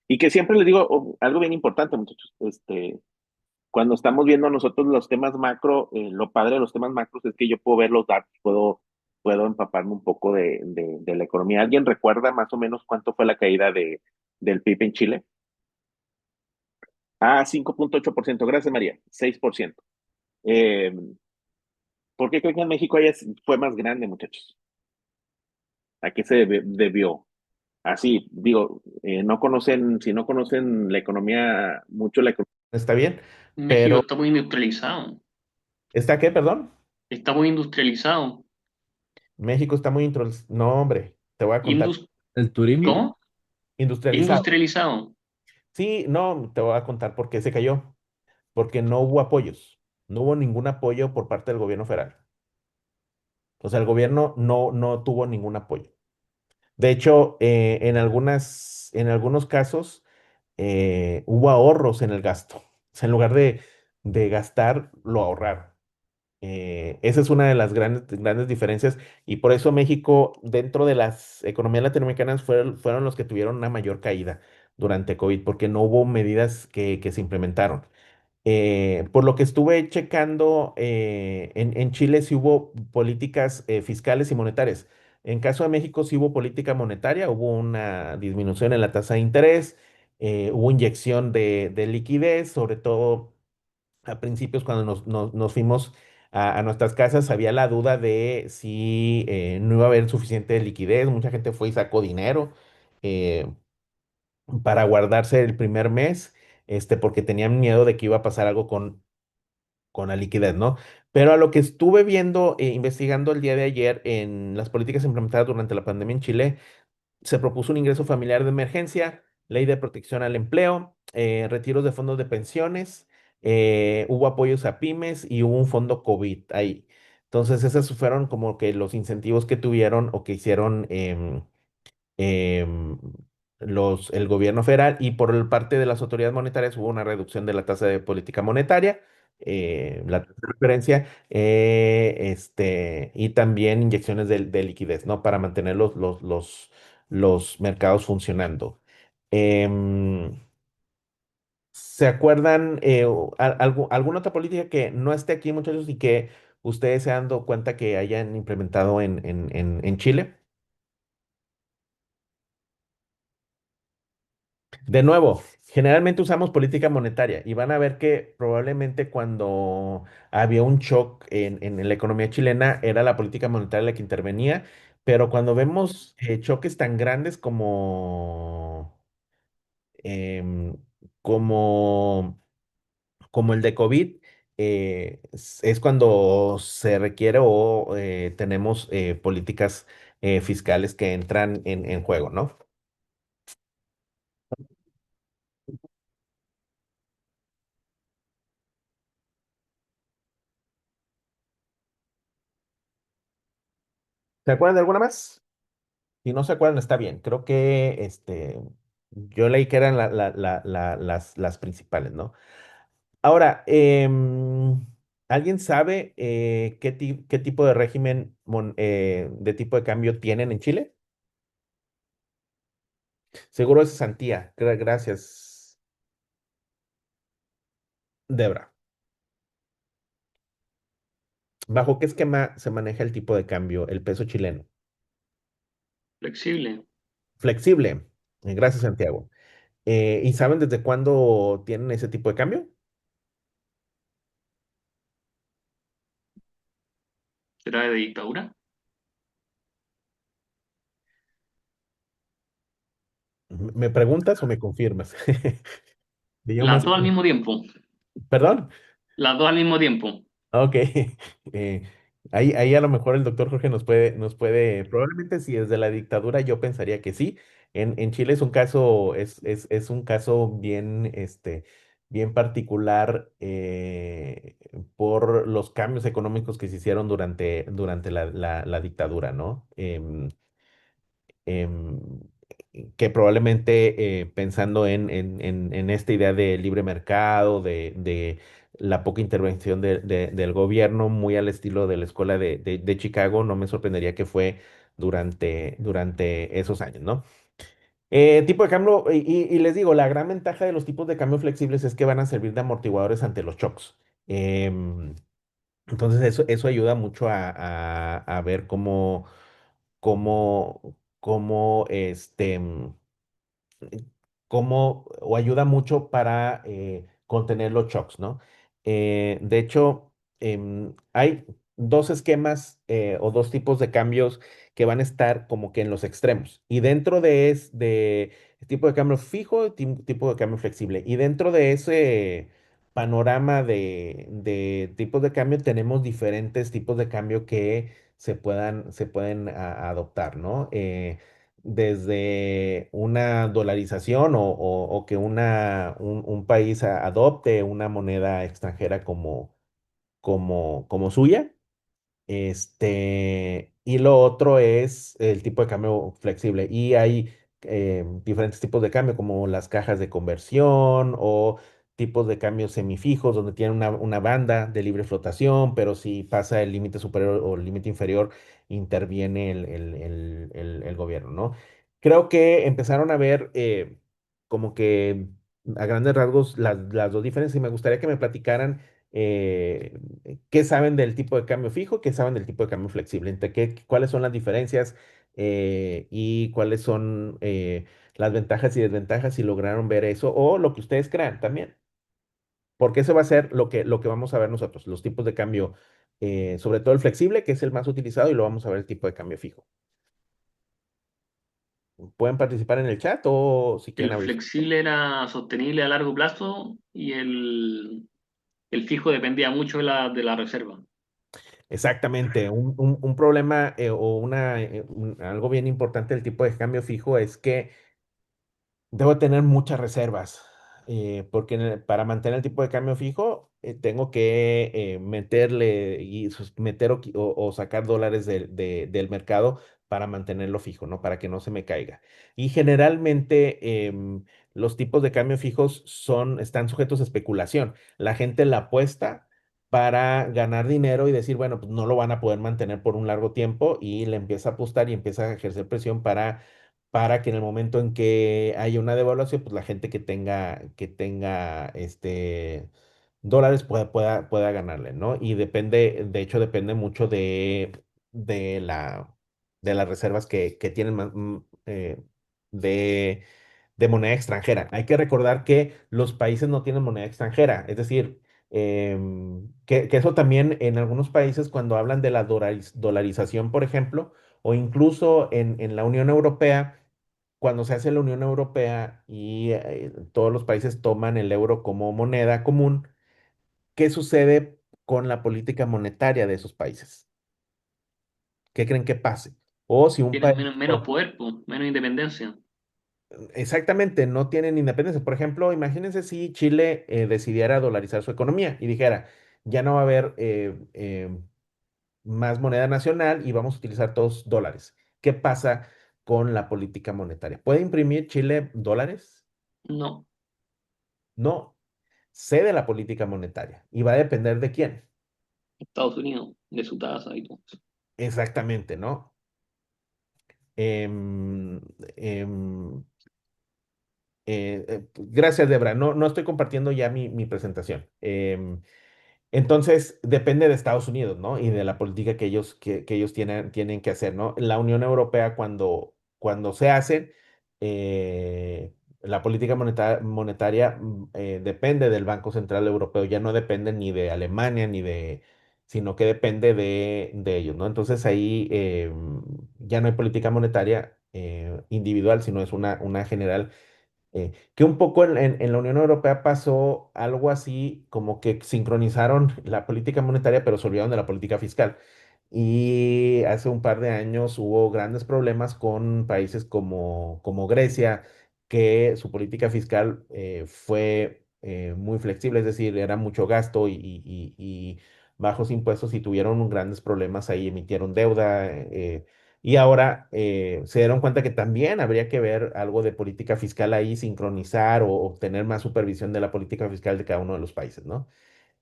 y que siempre les digo algo bien importante, muchachos, cuando estamos viendo nosotros los temas macro, lo padre de los temas macros es que yo puedo ver los datos, puedo empaparme un poco de la economía. ¿Alguien recuerda más o menos cuánto fue la caída del PIB en Chile? 5.8%. Gracias, María. 6%. Eh, ¿Por qué creen que en México fue más grande, muchachos? ¿A qué se debió? Así, digo, si no conocen la economía, mucho la economía, está bien, México pero está muy industrializado. ¿está qué, perdón? Está muy industrializado. México está muy no, hombre, te voy a contar. Indus- ¿El turismo? ¿Cómo? Industrializado. Industrializado. Sí, no, te voy a contar por qué se cayó. Porque no hubo apoyos. No hubo ningún apoyo por parte del gobierno federal. O sea, el gobierno no tuvo ningún apoyo. De hecho, en algunos casos hubo ahorros en el gasto. O sea, en lugar de gastar, lo ahorraron. Esa es una de las grandes diferencias y por eso México, dentro de las economías latinoamericanas, fueron los que tuvieron una mayor caída durante COVID, porque no hubo medidas que se implementaron. Por lo que estuve checando, en Chile sí hubo políticas fiscales y monetarias. En caso de México sí hubo política monetaria, hubo una disminución en la tasa de interés, hubo inyección de liquidez, sobre todo a principios cuando nos fuimos a nuestras casas, había la duda de si no iba a haber suficiente liquidez, mucha gente fue y sacó dinero. eh, para guardarse el primer mes, porque tenían miedo de que iba a pasar algo con la liquidez, ¿no? Pero a lo que estuve viendo, investigando el día de ayer en las políticas implementadas durante la pandemia en Chile, se propuso un ingreso familiar de emergencia, ley de protección al empleo, retiros de fondos de pensiones, hubo apoyos a pymes y hubo un fondo COVID ahí. Entonces, esos fueron como que los incentivos que tuvieron o que hicieron em, el gobierno federal y por parte de las autoridades monetarias hubo una reducción de la tasa de política monetaria, la tasa de referencia, y también inyecciones de liquidez, ¿no? Para mantener los mercados funcionando. Em, ¿Se acuerdan alguna otra política que no esté aquí, muchachos, y que ustedes se han dado cuenta que hayan implementado en Chile? De nuevo, generalmente usamos política monetaria y van a ver que probablemente cuando había un shock en la economía chilena era la política monetaria la que intervenía, pero cuando vemos choques tan grandes em, como, como el de COVID, es cuando se requiere o tenemos políticas fiscales que entran en juego, ¿no? ¿Se acuerdan de alguna más? Si no se acuerdan, está bien. Creo que yo leí que eran las principales, ¿no? Ahora, ¿alguien sabe qué tipo de régimen de tipo de cambio tienen en Chile? Seguro es cesantía. Gracias, Debra. ¿Bajo qué esquema se maneja el tipo de cambio, el peso chileno? Flexible. Flexible. Gracias, Santiago. ¿Y saben desde cuándo tienen ese tipo de cambio? ¿Será de dictadura? ¿Me preguntas o me confirmas? Yo Las más. dos al mismo tiempo. ¿Perdón? Las dos al mismo tiempo. Ok. eh, ahí a lo mejor el doctor Jorge nos puede, probablemente si es de la dictadura, yo pensaría que sí. En Chile es un caso, es un caso bien particular por los cambios económicos que se hicieron durante la dictadura, ¿no? em, que probablemente pensando en esta idea de libre mercado, de la poca intervención del gobierno, muy al estilo de la escuela de Chicago, no me sorprendería que fue durante esos años, ¿no? Tipo de cambio, y les digo, la gran ventaja de los tipos de cambio flexibles es que van a servir de amortiguadores ante los shocks. Entonces eso ayuda mucho a ver cómo o ayuda mucho para contener los shocks, ¿no? De hecho, hay dos esquemas o dos tipos de cambios que van a estar como que en los extremos. Y dentro de tipo de cambio fijo, tipo de cambio flexible. Y dentro de ese panorama de tipos de cambio, tenemos diferentes tipos de cambio que se pueden adoptar, ¿no? Desde una dolarización o que un país adopte una moneda extranjera como suya. Y lo otro es el tipo de cambio flexible. Y hay diferentes tipos de cambio, como las cajas de conversión o tipos de cambio semifijos, donde tienen una banda de libre flotación, pero si pasa el límite superior o el límite inferior, interviene el gobierno, ¿no? Creo que empezaron a ver como que a grandes rasgos las dos diferencias y me gustaría que me platicaran eh, qué saben del tipo de cambio fijo, qué saben del tipo de cambio flexible, entre cuáles son las diferencias y cuáles son las ventajas y desventajas si lograron ver eso o lo que ustedes crean también, porque eso va a ser lo que vamos a ver nosotros, los tipos de cambio, sobre todo el flexible, que es el más utilizado, y lo vamos a ver el tipo de cambio fijo. Pueden participar en el chat o si quieren El abrir. flexible era sostenible a largo plazo y el fijo dependía mucho de la reserva. Exactamente, un problema o algo bien importante del tipo de cambio fijo es que debo tener muchas reservas, porque para mantener el tipo de cambio fijo tengo que meterle y meter o sacar dólares del mercado para mantenerlo fijo, ¿no? Para que no se me caiga. Y generalmente los tipos de cambio fijos están sujetos a especulación. La gente la apuesta para ganar dinero y decir, bueno, pues no lo van a poder mantener por un largo tiempo y le empieza a apostar y empieza a ejercer presión para que en el momento en que haya una devaluación, pues la gente que tenga dólares pueda ganarle, ¿no? Y de hecho, depende mucho de la, de las reservas que tienen de, de moneda extranjera. Hay que recordar que los países no tienen moneda extranjera, es decir, que eso también en algunos países cuando hablan de la dolarización, por ejemplo, o incluso en la Unión Europea, cuando se hace la Unión Europea y todos los países toman el euro como moneda común, ¿qué sucede con la política monetaria de esos países? ¿Qué creen que pase? O si un Tienen país, menos poder, pues, menos independencia. exactamente, no tienen independencia. Por ejemplo, imagínense si Chile decidiera dolarizar su economía y dijera, ya no va a haber más moneda nacional y vamos a utilizar todos dólares. ¿Qué pasa con la política monetaria? ¿Puede imprimir Chile dólares? No, No, cede la política monetaria y va a depender de quién. Estados Unidos, de su tasa y todo. Exactamente, ¿no? Em, em, gracias, Debra. No, no estoy compartiendo ya mi presentación. Entonces, depende de Estados Unidos, ¿no? Y de la política que ellos tienen que hacer, ¿no? La Unión Europea, cuando se hace, la política monetaria depende del Banco Central Europeo, ya no depende ni de Alemania, sino que depende de ellos, ¿no? Entonces ahí ya no hay política monetaria individual, sino es una general que un poco en la Unión Europea pasó algo así como que sincronizaron la política monetaria, pero se olvidaron de la política fiscal. Y hace un par de años hubo grandes problemas con países como Grecia, que su política fiscal fue muy flexible, es decir, era mucho gasto y bajos impuestos y tuvieron grandes problemas ahí, emitieron deuda. Y ahora se dieron cuenta que también habría que ver algo de política fiscal ahí, sincronizar o obtener más supervisión de la política fiscal de cada uno de los países, ¿no?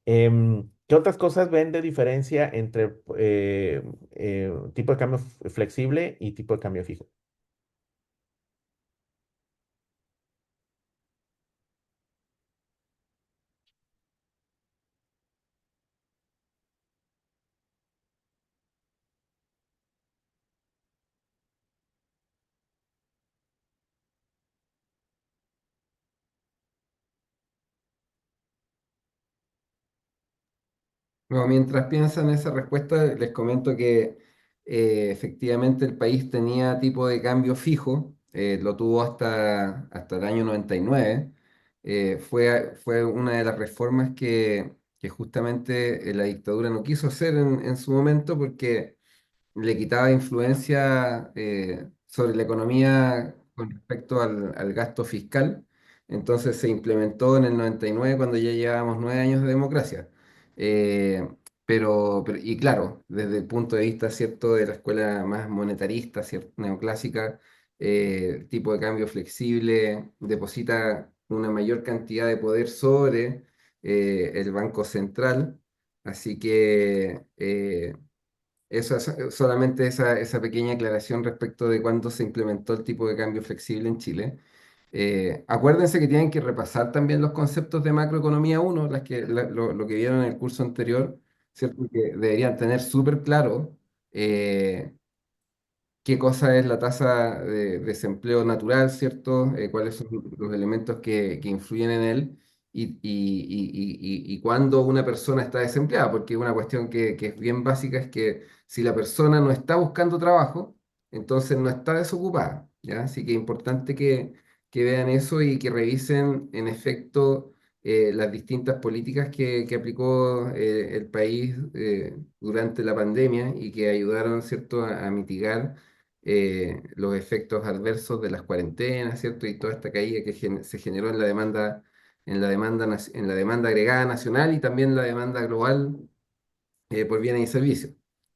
¿Qué otras cosas ven de diferencia entre tipo de cambio flexible y tipo de cambio fijo? No, mientras piensan esa respuesta, les comento que efectivamente el país tenía tipo de cambio fijo, lo tuvo hasta el año 99. Fue una de las reformas que justamente la dictadura no quiso hacer en su momento porque le quitaba influencia sobre la economía con respecto al gasto fiscal. Entonces se implementó en el 99 cuando ya llevábamos 9 años de democracia. Eh, y claro, desde el punto de vista cierto de la escuela más monetarista, neoclásica, el tipo de cambio flexible deposita una mayor cantidad de poder sobre el Banco Central. Así que eso es solamente esa pequeña aclaración respecto de cuándo se implementó el tipo de cambio flexible en Chile. Acuérdense que tienen que repasar también los conceptos de macroeconomía uno lo que vieron en el curso anterior, ¿cierto? Que deberían tener súper claro eh, qué cosa es la tasa de desempleo natural, ¿cierto? Cuáles son los elementos que influyen en él y cuándo una persona está desempleada, porque una cuestión que es bien básica es que si la persona no está buscando trabajo, entonces no está desocupada, ¿ya? Así que es importante que vean eso y que revisen en efecto las distintas políticas que aplicó el país durante la pandemia y que ayudaron, ¿cierto?, a mitigar los efectos adversos de las cuarentenas, ¿cierto? Y toda esta caída que se generó en la demanda agregada nacional y también la demanda global por bienes y servicios.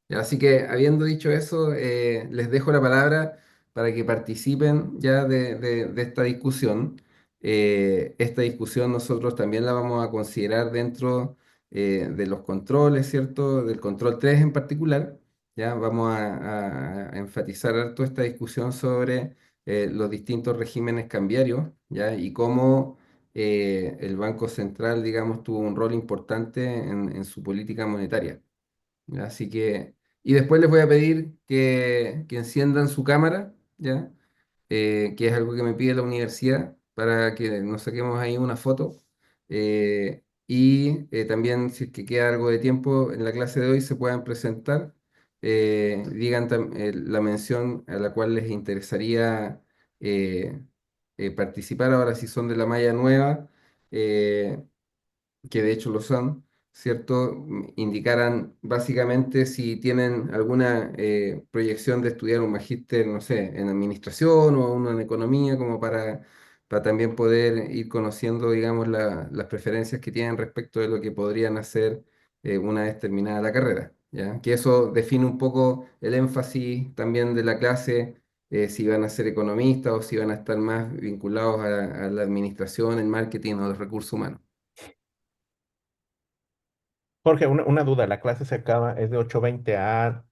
Ya, así que, habiendo dicho eso, les dejo la palabra para que participen ya de esta discusión. Esta discusión nosotros también la vamos a considerar dentro de los controles, ¿cierto? Del control 3 en particular. Ya vamos a enfatizar harto esta discusión sobre los distintos regímenes cambiarios, ¿ya? Y cómo el Banco Central, digamos, tuvo un rol importante en su política monetaria. ¿Ya? Así que, y después les voy a pedir que enciendan su cámara, ¿ya? Que es algo que me pide la universidad para que nos saquemos ahí una foto. Y también, si es que queda algo de tiempo en la clase de hoy, se puedan presentar. Digan la mención a la cual les interesaría eh, participar ahora si son de la malla nueva. eh, que de hecho lo son, ¿cierto? Indicaran básicamente si tienen alguna proyección de estudiar un magíster, no sé, en administración o uno en economía, como para también poder ir conociendo, digamos, las preferencias que tienen respecto de lo que podrían hacer una vez terminada la carrera, ¿ya? Que eso define un poco el énfasis también de la clase. Si van a ser economistas o si van a estar más vinculados a la administración, el marketing o los recursos humanos. Jorge, una duda, la clase se acaba, es de 8:20 a...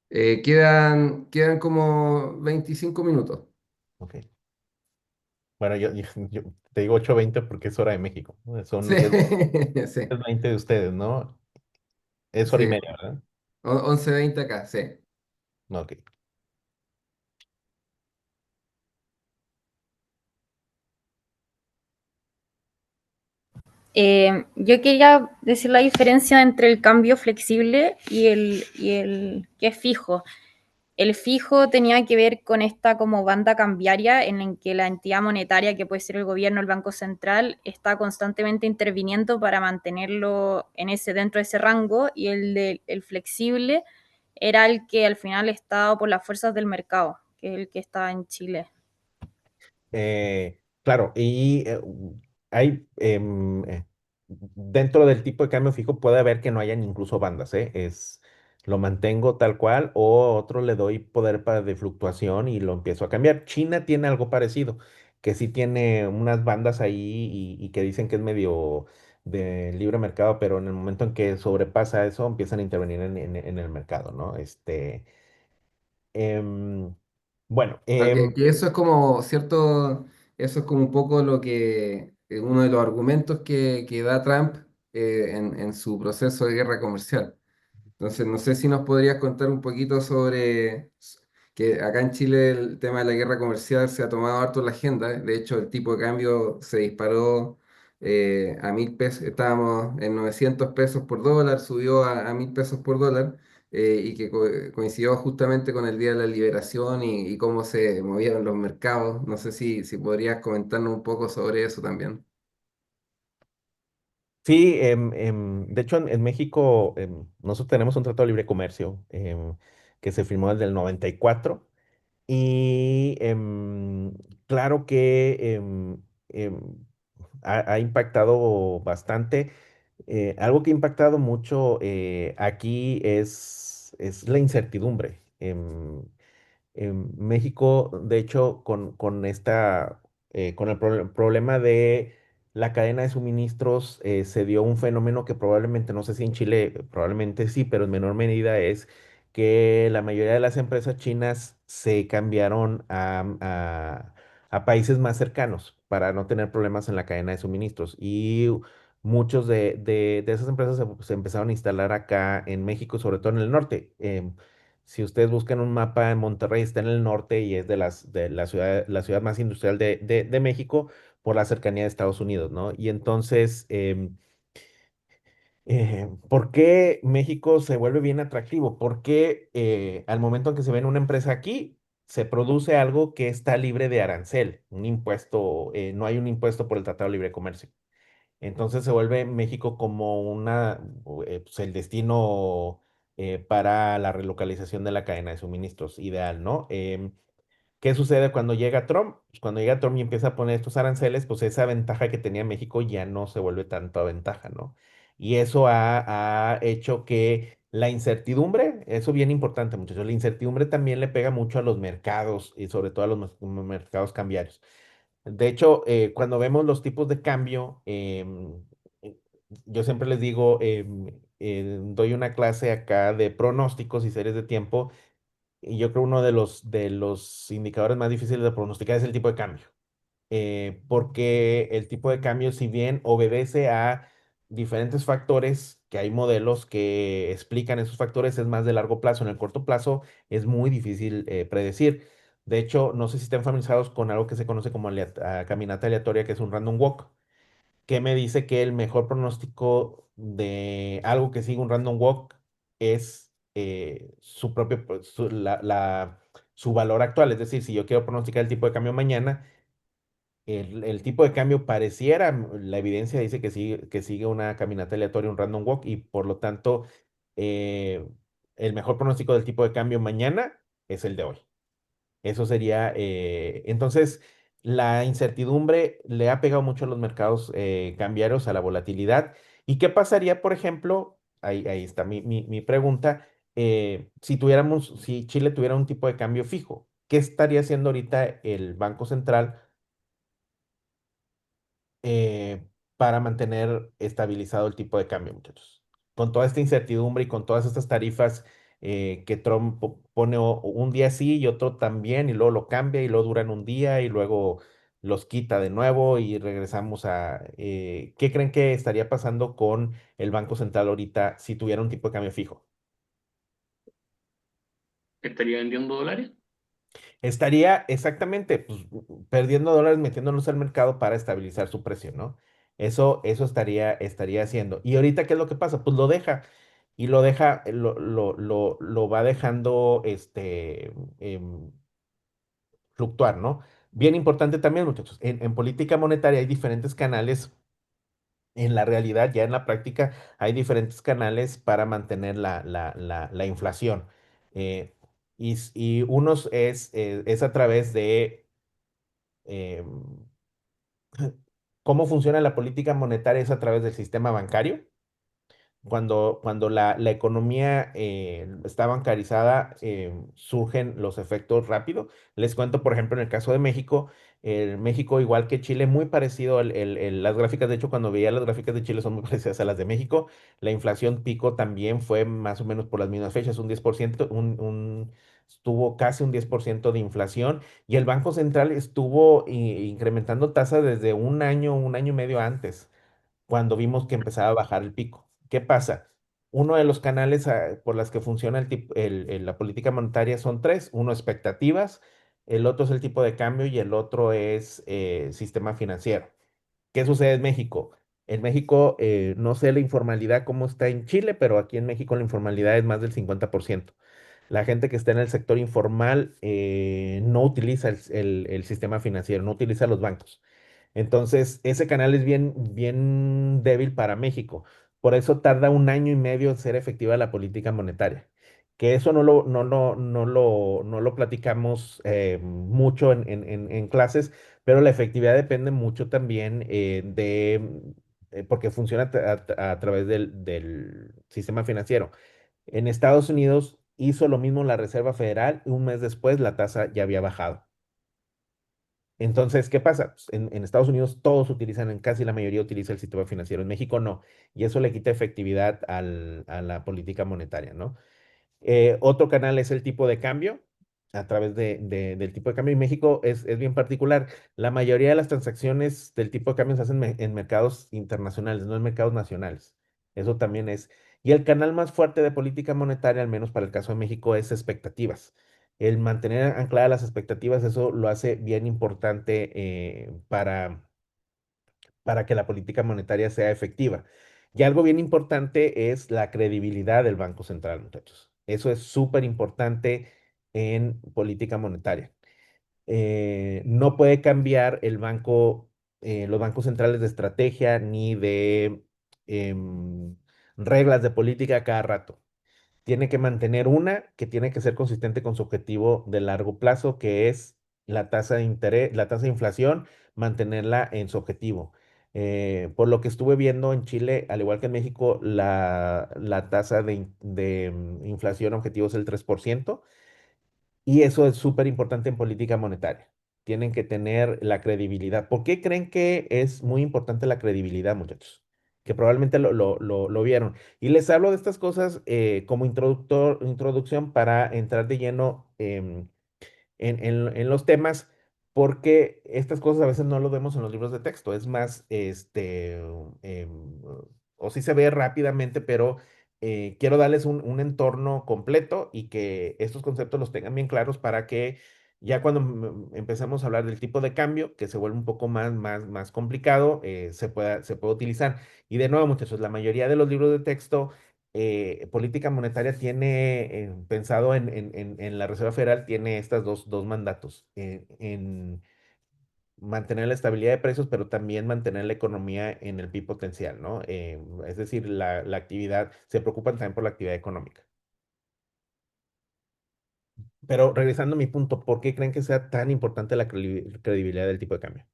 Quedan como 25 minutos. Ok. Bueno, yo te digo 8:20 porque es hora de México. Sí, sí, Es 20 de ustedes, ¿no? Es hora y sí. media, ¿verdad? 11:20 acá, sí. Ok. Yo quería decir la diferencia entre el cambio flexible y el que es fijo. El fijo tenía que ver con esta como banda cambiaria en la que la entidad monetaria, que puede ser el gobierno, el Banco Central, está constantemente interviniendo para mantenerlo dentro de ese rango, y el flexible era el que al final estaba por las fuerzas del mercado, que es el que está en Chile. Claro, y hay dentro del tipo de cambio fijo puede haber que no hayan incluso bandas, ¿eh? Lo mantengo tal cual o otro le doy poder de fluctuación y lo empiezo a cambiar. China tiene algo parecido, que sí tiene unas bandas ahí y que dicen que es medio de libre mercado, pero en el momento en que sobrepasa eso empiezan a intervenir en el mercado, ¿no? Em, bueno, Que eso es como, ¿cierto? Eso es como un poco lo que, uno de los argumentos que da Trump en su proceso de guerra comercial. Entonces, no sé si nos podrías contar un poquito sobre que acá en Chile el tema de la guerra comercial se ha tomado harto en la agenda. De hecho, el tipo de cambio se disparó a 1.000 pesos. Estábamos en 900 pesos por dólar, subió a 1.000 pesos por dólar y que coincidió justamente con el Día de la Liberación y cómo se movieron los mercados. No sé si podrías comentarnos un poco sobre eso también. Sí, de hecho en México nosotros tenemos un tratado de libre comercio que se firmó desde el 94 y claro que ha impactado bastante. Algo que ha impactado mucho aquí es la incertidumbre. En México, de hecho, con esta con el problema de la cadena de suministros, se dio un fenómeno que probablemente, no sé si en Chile, probablemente sí, pero en menor medida es que la mayoría de las empresas chinas se cambiaron a países más cercanos para no tener problemas en la cadena de suministros. Y muchos de esas empresas se empezaron a instalar acá en México, sobre todo en el norte. Si ustedes buscan un mapa, en Monterrey está en el norte y es de la ciudad más industrial de México por la cercanía de Estados Unidos, ¿no? Y entonces, ¿por qué México se vuelve bien atractivo? Porque al momento en que se ve una empresa aquí, se produce algo que está libre de arancel, un impuesto, no hay un impuesto por el Tratado de Libre Comercio. Entonces se vuelve México como pues el destino para la relocalización de la cadena de suministros ideal, ¿no? ¿Qué sucede cuando llega Trump? Pues cuando llega Trump y empieza a poner estos aranceles, pues esa ventaja que tenía México ya no se vuelve tanto ventaja, ¿no? Y eso ha hecho que la incertidumbre, eso bien importante, muchachos, la incertidumbre también le pega mucho a los mercados y sobre todo a los mercados cambiarios. De hecho, cuando vemos los tipos de cambio, eh, yo siempre les digo, doy una clase acá de pronósticos y series de tiempo, y yo creo uno de los indicadores más difíciles de pronosticar es el tipo de cambio. Porque el tipo de cambio, si bien obedece a diferentes factores, que hay modelos que explican esos factores, es más de largo plazo. En el corto plazo es muy difícil predecir. De hecho, no sé si están familiarizados con algo que se conoce como caminata aleatoria, que es un random walk, que me dice que el mejor pronóstico de algo que sigue un random walk es su propio, pues, su valor actual. Es decir, si yo quiero pronosticar el tipo de cambio mañana, el tipo de cambio pareciera, la evidencia dice que sigue una caminata aleatoria, un random walk, y por lo tanto, eh, el mejor pronóstico del tipo de cambio mañana es el de hoy. Eso sería, entonces, la incertidumbre le ha pegado mucho a los mercados cambiarios, a la volatilidad. ¿Y qué pasaría, por ejemplo? Ahí está mi pregunta. Si Chile tuviera un tipo de cambio fijo, ¿qué estaría haciendo ahorita el Banco Central eh, para mantener estabilizado el tipo de cambio, muchachos? Con toda esta incertidumbre y con todas estas tarifas que Trump pone un día sí y otro también, y luego lo cambia y luego duran un día y luego los quita de nuevo y regresamos a... ¿qué creen que estaría pasando con el Banco Central ahorita si tuviera un tipo de cambio fijo? ¿Estaría vendiendo dólares? Estaría exactamente, pues, perdiendo dólares, metiéndolos al mercado para estabilizar su precio, ¿no? Eso estaría haciendo. ¿Y ahorita qué es lo que pasa? Pues lo deja y lo deja, lo va dejando fluctuar, ¿no? Bien importante también, muchachos, en política monetaria hay diferentes canales. En la realidad, ya en la práctica, hay diferentes canales para mantener la inflación. Eh, y unos es a través de em, cómo funciona la política monetaria, es a través del sistema bancario. Cuando la economía está bancarizada, surgen los efectos rápido. Les cuento, por ejemplo, en el caso de México, México, igual que Chile, muy parecido las gráficas. De hecho, cuando veía las gráficas de Chile son muy parecidas a las de México. La inflación pico también fue más o menos por las mismas fechas, un 10%, estuvo casi un 10% de inflación, y el Banco Central estuvo incrementando tasas desde un año y medio antes, cuando vimos que empezaba a bajar el pico. ¿Qué pasa? Uno de los canales por las que funciona la política monetaria son tres. Uno, expectativas, el otro es el tipo de cambio y el otro es sistema financiero. ¿Qué sucede en México? En México, no sé la informalidad cómo está en Chile, pero aquí en México la informalidad es más del 50%. La gente que está en el sector informal no utiliza el sistema financiero, no utiliza los bancos. Entonces, ese canal es bien, bien débil para México. Por eso tarda un año y medio en ser efectiva la política monetaria. Que eso no lo platicamos mucho en clases, pero la efectividad depende mucho también porque funciona a través del sistema financiero. En Estados Unidos hizo lo mismo la Reserva Federal y un mes después la tasa ya había bajado. Entonces, ¿qué pasa? Pues, en Estados Unidos todos utilizan, en casi la mayoría utiliza el sistema financiero, en México no, y eso le quita efectividad a la política monetaria, ¿no? Otro canal es el tipo de cambio, a través del tipo de cambio. En México es bien particular. La mayoría de las transacciones del tipo de cambio se hacen en mercados internacionales, no en mercados nacionales. Eso también es. Y el canal más fuerte de política monetaria, al menos para el caso de México, es expectativas. El mantener ancladas las expectativas, eso lo hace bien importante para que la política monetaria sea efectiva. Y algo bien importante es la credibilidad del Banco Central, muchachos. Eso es súper importante en política monetaria. No puede cambiar los bancos centrales de estrategia ni de reglas de política cada rato. Tiene que mantener una que tiene que ser consistente con su objetivo de largo plazo, que es la tasa de interés, la tasa de inflación, mantenerla en su objetivo. Por lo que estuve viendo en Chile, al igual que en México, la tasa de inflación objetivo es el 3%. Y eso es súper importante en política monetaria. Tienen que tener la credibilidad. ¿Por qué creen que es muy importante la credibilidad, muchachos? Que probablemente lo vieron. Y les hablo de estas cosas como introducción para entrar de lleno en los temas, porque estas cosas a veces no lo vemos en los libros de texto. Es más, o sí se ve rápidamente, pero quiero darles un entorno completo y que estos conceptos los tengan bien claros para que ya cuando empezamos a hablar del tipo de cambio, que se vuelve un poco más complicado, se pueda utilizar. Y de nuevo, muchachos, la mayoría de los libros de texto política monetaria tiene, pensado en la Reserva Federal, tiene estas dos mandatos, en mantener la estabilidad de precios, pero también mantener la economía en el PIB potencial, ¿no? Es decir, la actividad, se preocupan también por la actividad económica. Pero regresando a mi punto, ¿por qué creen que sea tan importante la credibilidad del tipo de cambio?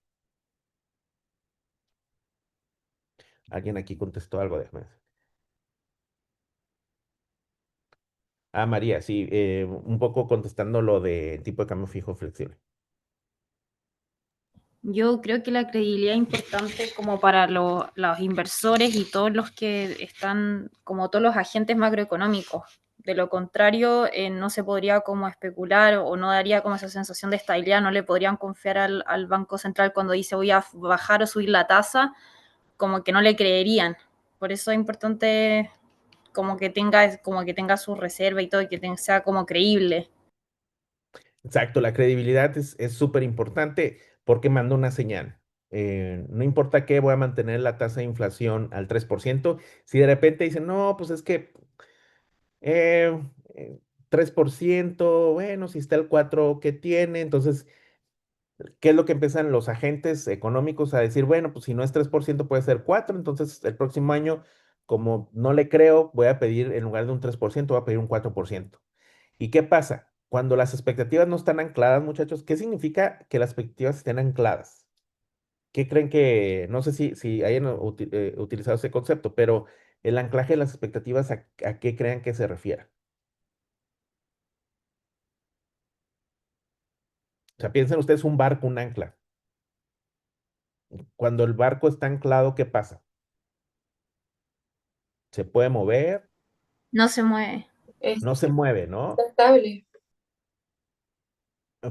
¿Alguien aquí contestó algo? Déjame ver. Ah, María, sí, un poco contestando lo de tipo de cambio fijo flexible. Yo creo que la credibilidad es importante como para los inversores y todos los que están, como todos los agentes macroeconómicos. De lo contrario, no se podría como especular o no daría como esa sensación de estabilidad, no le podrían confiar al Banco Central cuando dice voy a bajar o subir la tasa, como que no le creerían. Por eso es importante como que tenga su reserva y todo, y que sea como creíble. Exacto, la credibilidad es súper importante porque manda una señal. No importa qué, voy a mantener la tasa de inflación al 3%. Si de repente dicen, no, pues es que eh, 3%, bueno, si está el 4, ¿qué tiene? Entonces, ¿qué es lo que empiezan los agentes económicos a decir? Bueno, pues si no es 3% puede ser 4. Entonces el próximo año, como no le creo, voy a pedir, en lugar de un 3%, voy a pedir un 4%. ¿Y qué pasa? Cuando las expectativas no están ancladas, muchachos, ¿qué significa que las expectativas estén ancladas? ¿Qué creen que, no sé si hayan utilizado ese concepto, pero el anclaje de las expectativas, ¿a qué crean que se refiere? O sea, piensen ustedes un barco, un ancla. Cuando el barco está anclado, ¿qué pasa? Se puede mover, No se mueve. Es no se mueve, está ¿no? estable.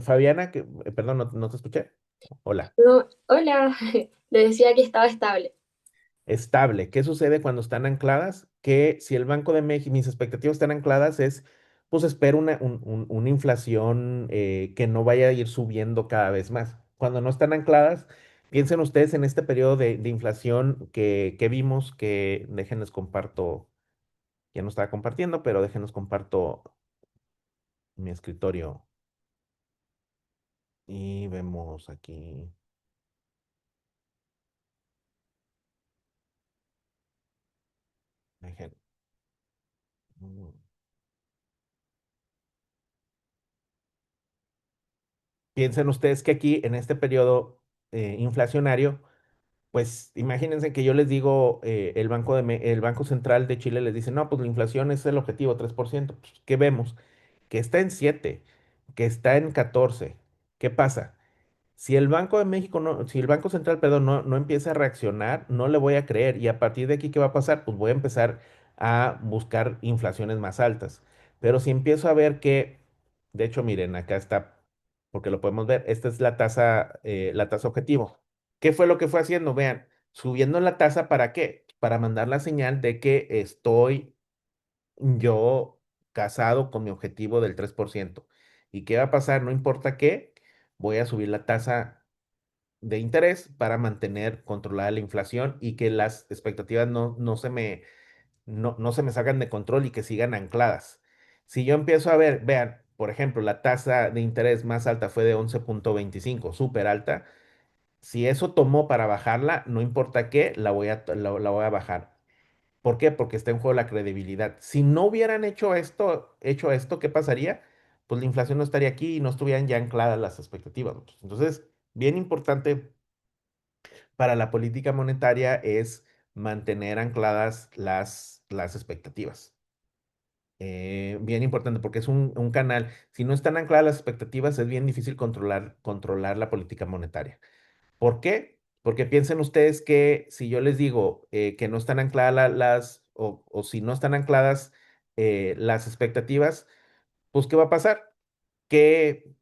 Fabiana, perdón, no te escuché. Hola. No, hola, le decía que estaba estable. Estable. ¿Qué sucede cuando están ancladas? Que si el Banco de México, mis expectativas están ancladas, pues espero una inflación que no vaya a ir subiendo cada vez más. Cuando no están ancladas, piensen ustedes en este periodo de inflación que vimos, que déjenles comparto, ya no estaba compartiendo, pero déjenles comparto mi escritorio y vemos aquí. Dejen- mm, Piensen ustedes que aquí, en este periodo inflacionario, pues imagínense que yo les digo, el Banco Central de Chile les dice, no, pues la inflación es el objetivo, 3%. Pues, ¿qué vemos? Que está en 7, que está en 14. ¿Qué pasa? Si el Banco de México no, si el Banco Central, perdón, no empieza a reaccionar, no le voy a creer. Y a partir de aquí, ¿qué va a pasar? Pues voy a empezar a buscar inflaciones más altas. Pero si empiezo a ver que, de hecho, miren, acá está, porque lo podemos ver, esta es la tasa objetivo. ¿Qué fue lo que fue haciendo? Vean, subiendo la tasa, ¿para qué? Para mandar la señal de que estoy yo casado con mi objetivo del 3%. ¿Y qué va a pasar? No importa qué, voy a subir la tasa de interés para mantener controlada la inflación y que las expectativas no se me salgan de control y que sigan ancladas. Si yo empiezo a ver, vean, por ejemplo, la tasa de interés más alta fue de 11,25, súper alta. Si eso tomó para bajarla, no importa qué, la voy a bajar. ¿Por qué? Porque está en juego la credibilidad. Si no hubieran hecho esto, ¿qué pasaría? Pues la inflación no estaría aquí y no estuvieran ya ancladas las expectativas. Entonces, bien importante para la política monetaria es mantener ancladas las expectativas. Bien importante porque es un canal. Si no están ancladas las expectativas, es bien difícil controlar la política monetaria. ¿Por qué? Porque piensen ustedes que si yo les digo que no están ancladas o si no están ancladas las expectativas, pues ¿qué va a pasar? Que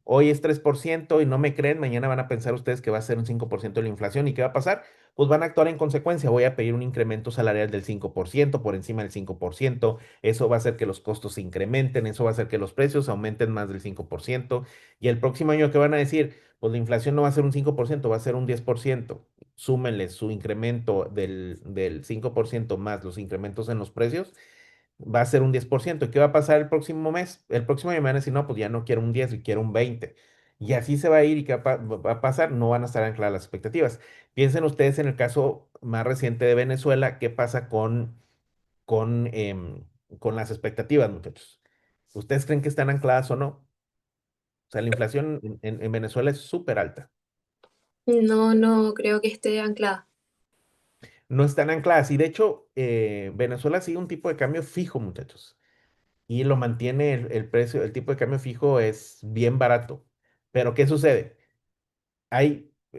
hoy es 3% y no me creen, mañana van a pensar ustedes que va a ser un 5% de la inflación. ¿Y qué va a pasar? Pues van a actuar en consecuencia. Voy a pedir un incremento salarial del 5% por encima del 5%. Eso va a hacer que los costos se incrementen, eso va a hacer que los precios aumenten más del 5%. Y el próximo año, ¿qué van a decir? Pues la inflación no va a ser un 5%, va a ser un 10%. Súmenle su incremento del 5% más los incrementos en los precios, va a ser un 10%. ¿Y qué va a pasar el próximo mes? El próximo año me van a decir, no, pues ya no quiero un 10 y quiero un 20. Y así se va a ir y ¿qué va a pasar? No van a estar ancladas las expectativas. Piensen ustedes en el caso más reciente de Venezuela, ¿qué pasa con, em, con las expectativas, muchachos? ¿Ustedes creen que están ancladas o no? O sea, la inflación en Venezuela es súper alta. No, no creo que esté anclada. No están ancladas. Y de hecho, Venezuela sigue un tipo de cambio fijo, muchachos. Y lo mantiene el precio, el tipo de cambio fijo es bien barato. Pero ¿qué sucede?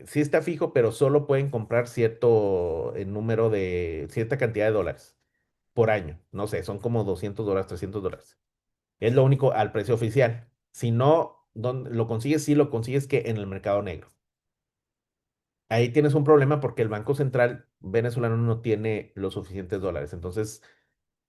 Sí está fijo, pero solo pueden comprar cierto número cierta cantidad de dólares por año. No sé, son como $200, $300. Es lo único al precio oficial. Si no, ¿dónde lo consigues? Sí, lo consigues que en el mercado negro. Ahí tienes un problema porque el Banco Central venezolano no tiene los suficientes dólares. Entonces,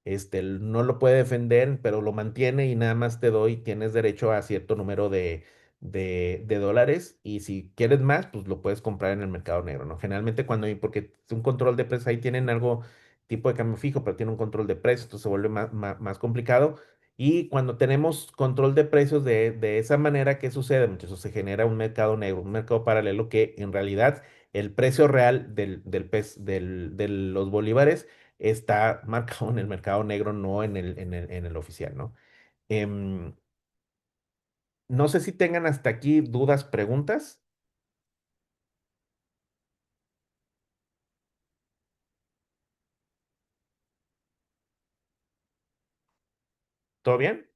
no lo puede defender, pero lo mantiene y nada más te doy, tienes derecho a cierto número de dólares y si quieres más, pues lo puedes comprar en el mercado negro, ¿no? Generalmente porque es un control de precios, ahí tienen algo tipo de cambio fijo, pero tiene un control de precios, entonces se vuelve más complicado. Y cuando tenemos control de precios de esa manera, ¿qué sucede? Muchachos, se genera un mercado negro, un mercado paralelo que en realidad el precio real de los bolívares está marcado en el mercado negro, no en el oficial, ¿no? Em, no sé si tengan hasta aquí dudas, preguntas. ¿Todo bien?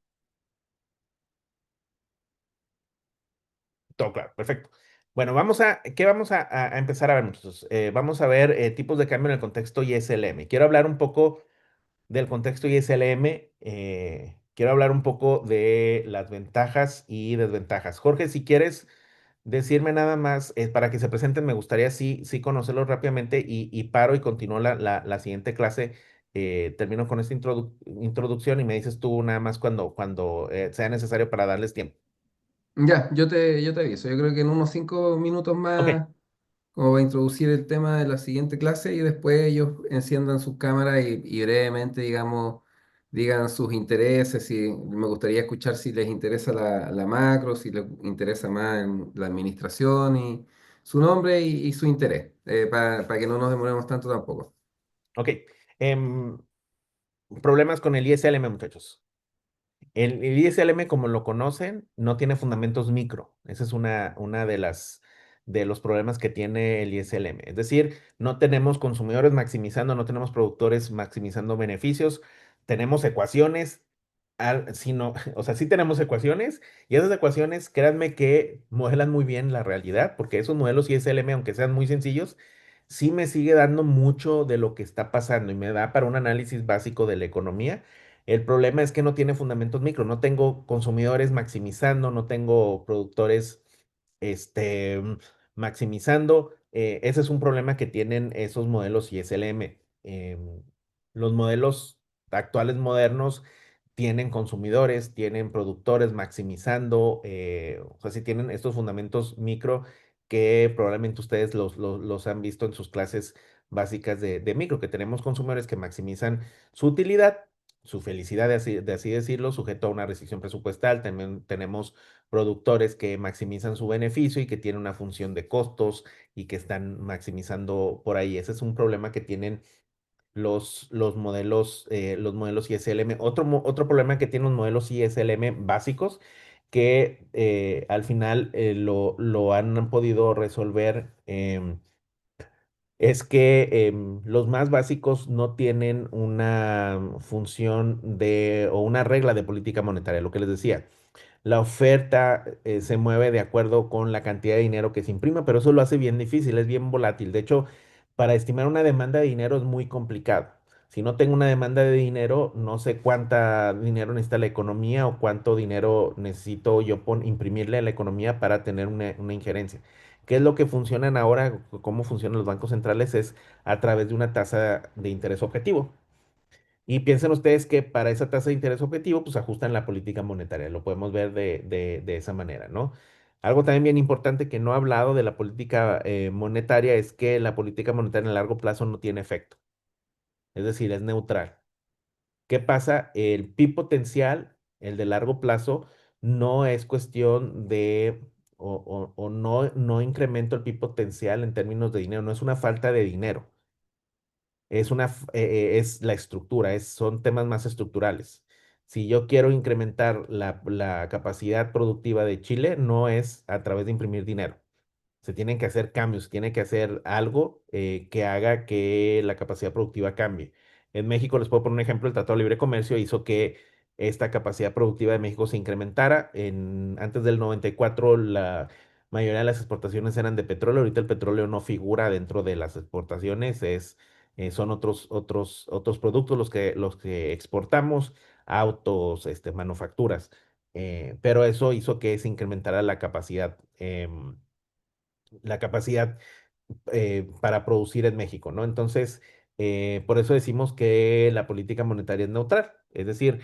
Todo claro, perfecto. Bueno, ¿qué vamos a empezar a ver, muchachos? Vamos a ver tipos de cambio en el contexto ISLM. Quiero hablar un poco del contexto ISLM. Quiero hablar un poco de las ventajas y desventajas. Jorge, si quieres decirme nada más, para que se presenten, me gustaría sí conocerlos rápidamente y paro y continúo la siguiente clase. Termino con esta introducción y me dices tú nada más cuando sea necesario para darles tiempo. Ya, yo te aviso. Yo creo que en unos 5 minutos Ok, más, como va a introducir el tema de la siguiente clase y después ellos enciendan sus cámaras y brevemente, digamos, digan sus intereses. Si me gustaría escuchar si les interesa la macro, si les interesa más en la administración y su nombre y su interés, para que no nos demoremos tanto tampoco. ok. Em, Problemas con el ISLM, muchachos. El ISLM, como lo conocen, no tiene fundamentos micro. Esa es una de los problemas que tiene el ISLM. Es decir, no tenemos consumidores maximizando, no tenemos productores maximizando beneficios, tenemos ecuaciones sino, o sea, sí tenemos ecuaciones y esas ecuaciones, créanme que modelan muy bien la realidad, porque esos modelos ISLM, aunque sean muy sencillos, sí me sigue dando mucho de lo que está pasando y me da para un análisis básico de la economía. El problema es que no tiene fundamentos micro, no tengo consumidores maximizando, no tengo productores este, maximizando. Ese es un problema que tienen esos modelos ISLM. Los modelos actuales modernos tienen consumidores, tienen productores maximizando, o sea, sí tienen estos fundamentos micro que probablemente ustedes los han visto en sus clases básicas de micro, que tenemos consumidores que maximizan su utilidad, su felicidad, de así decirlo, sujeto a una restricción presupuestal. También tenemos productores que maximizan su beneficio y que tienen una función de costos y que están maximizando por ahí. Ese es un problema que tienen los modelos ISLM. Otro problema que tienen los modelos ISLM básicos, que al final lo han podido resolver, es que los más básicos no tienen una función o una regla de política monetaria, lo que les decía. La oferta se mueve de acuerdo con la cantidad de dinero que se imprima, pero eso lo hace bien difícil, es bien volátil. De hecho, para estimar una demanda de dinero es muy complicado. Si no tengo una demanda de dinero, no sé cuánta dinero necesita la economía o cuánto dinero necesito yo imprimirle a la economía para tener una injerencia. ¿Qué es lo que funcionan ahora? ¿Cómo funcionan los bancos centrales? Es a través de una tasa de interés objetivo. Y piensen ustedes que para esa tasa de interés objetivo, pues ajustan la política monetaria. Lo podemos ver de esa manera, ¿no? Algo también bien importante que no he hablado de la política monetaria es que la política monetaria a largo plazo no tiene efecto. Es decir, es neutral. ¿Qué pasa? El PIB potencial, el de largo plazo, no es cuestión o no incremento el PIB potencial en términos de dinero, no es una falta de dinero. Es la estructura, son temas más estructurales. Si yo quiero incrementar la capacidad productiva de Chile, no es a través de imprimir dinero. Se tienen que hacer cambios, se tiene que hacer algo que haga que la capacidad productiva cambie. En México, les puedo poner un ejemplo, el Tratado de Libre Comercio hizo que esta capacidad productiva de México se incrementara. Antes del 94, la mayoría de las exportaciones eran de petróleo. Ahorita el petróleo no figura dentro de las exportaciones, son otros productos los que exportamos, autos, manufacturas. Pero eso hizo que se incrementara la capacidad para producir en México, ¿no? Entonces, por eso decimos que la política monetaria es neutral, es decir,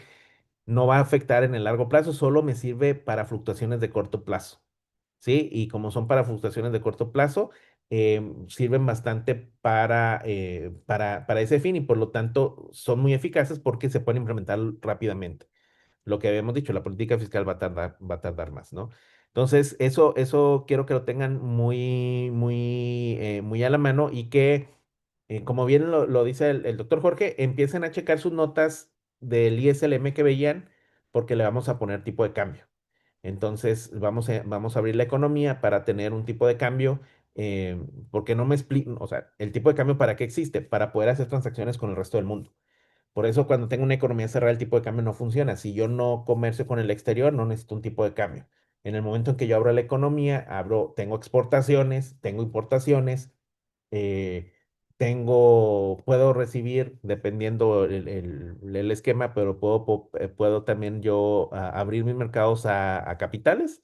no va a afectar en el largo plazo, solo me sirve para fluctuaciones de corto plazo, ¿sí? Y como son para fluctuaciones de corto plazo, sirven bastante para ese fin y por lo tanto son muy eficaces porque se pueden implementar rápidamente. Lo que habíamos dicho, la política fiscal va a tardar más, ¿no? Entonces, eso quiero que lo tengan muy a la mano y que, como bien lo dice el doctor Jorge, empiecen a checar sus notas del ISLM que veían porque le vamos a poner tipo de cambio. Entonces, vamos a abrir la economía para tener un tipo de cambio, porque no me explico, o sea, el tipo de cambio ¿para qué existe? Para poder hacer transacciones con el resto del mundo. Por eso cuando tengo una economía cerrada, el tipo de cambio no funciona. Si yo no comercio con el exterior, no necesito un tipo de cambio. En el momento en que yo abro la economía, tengo exportaciones, tengo importaciones, eh, puedo recibir, dependiendo el esquema, pero puedo también yo abrir mis mercados a capitales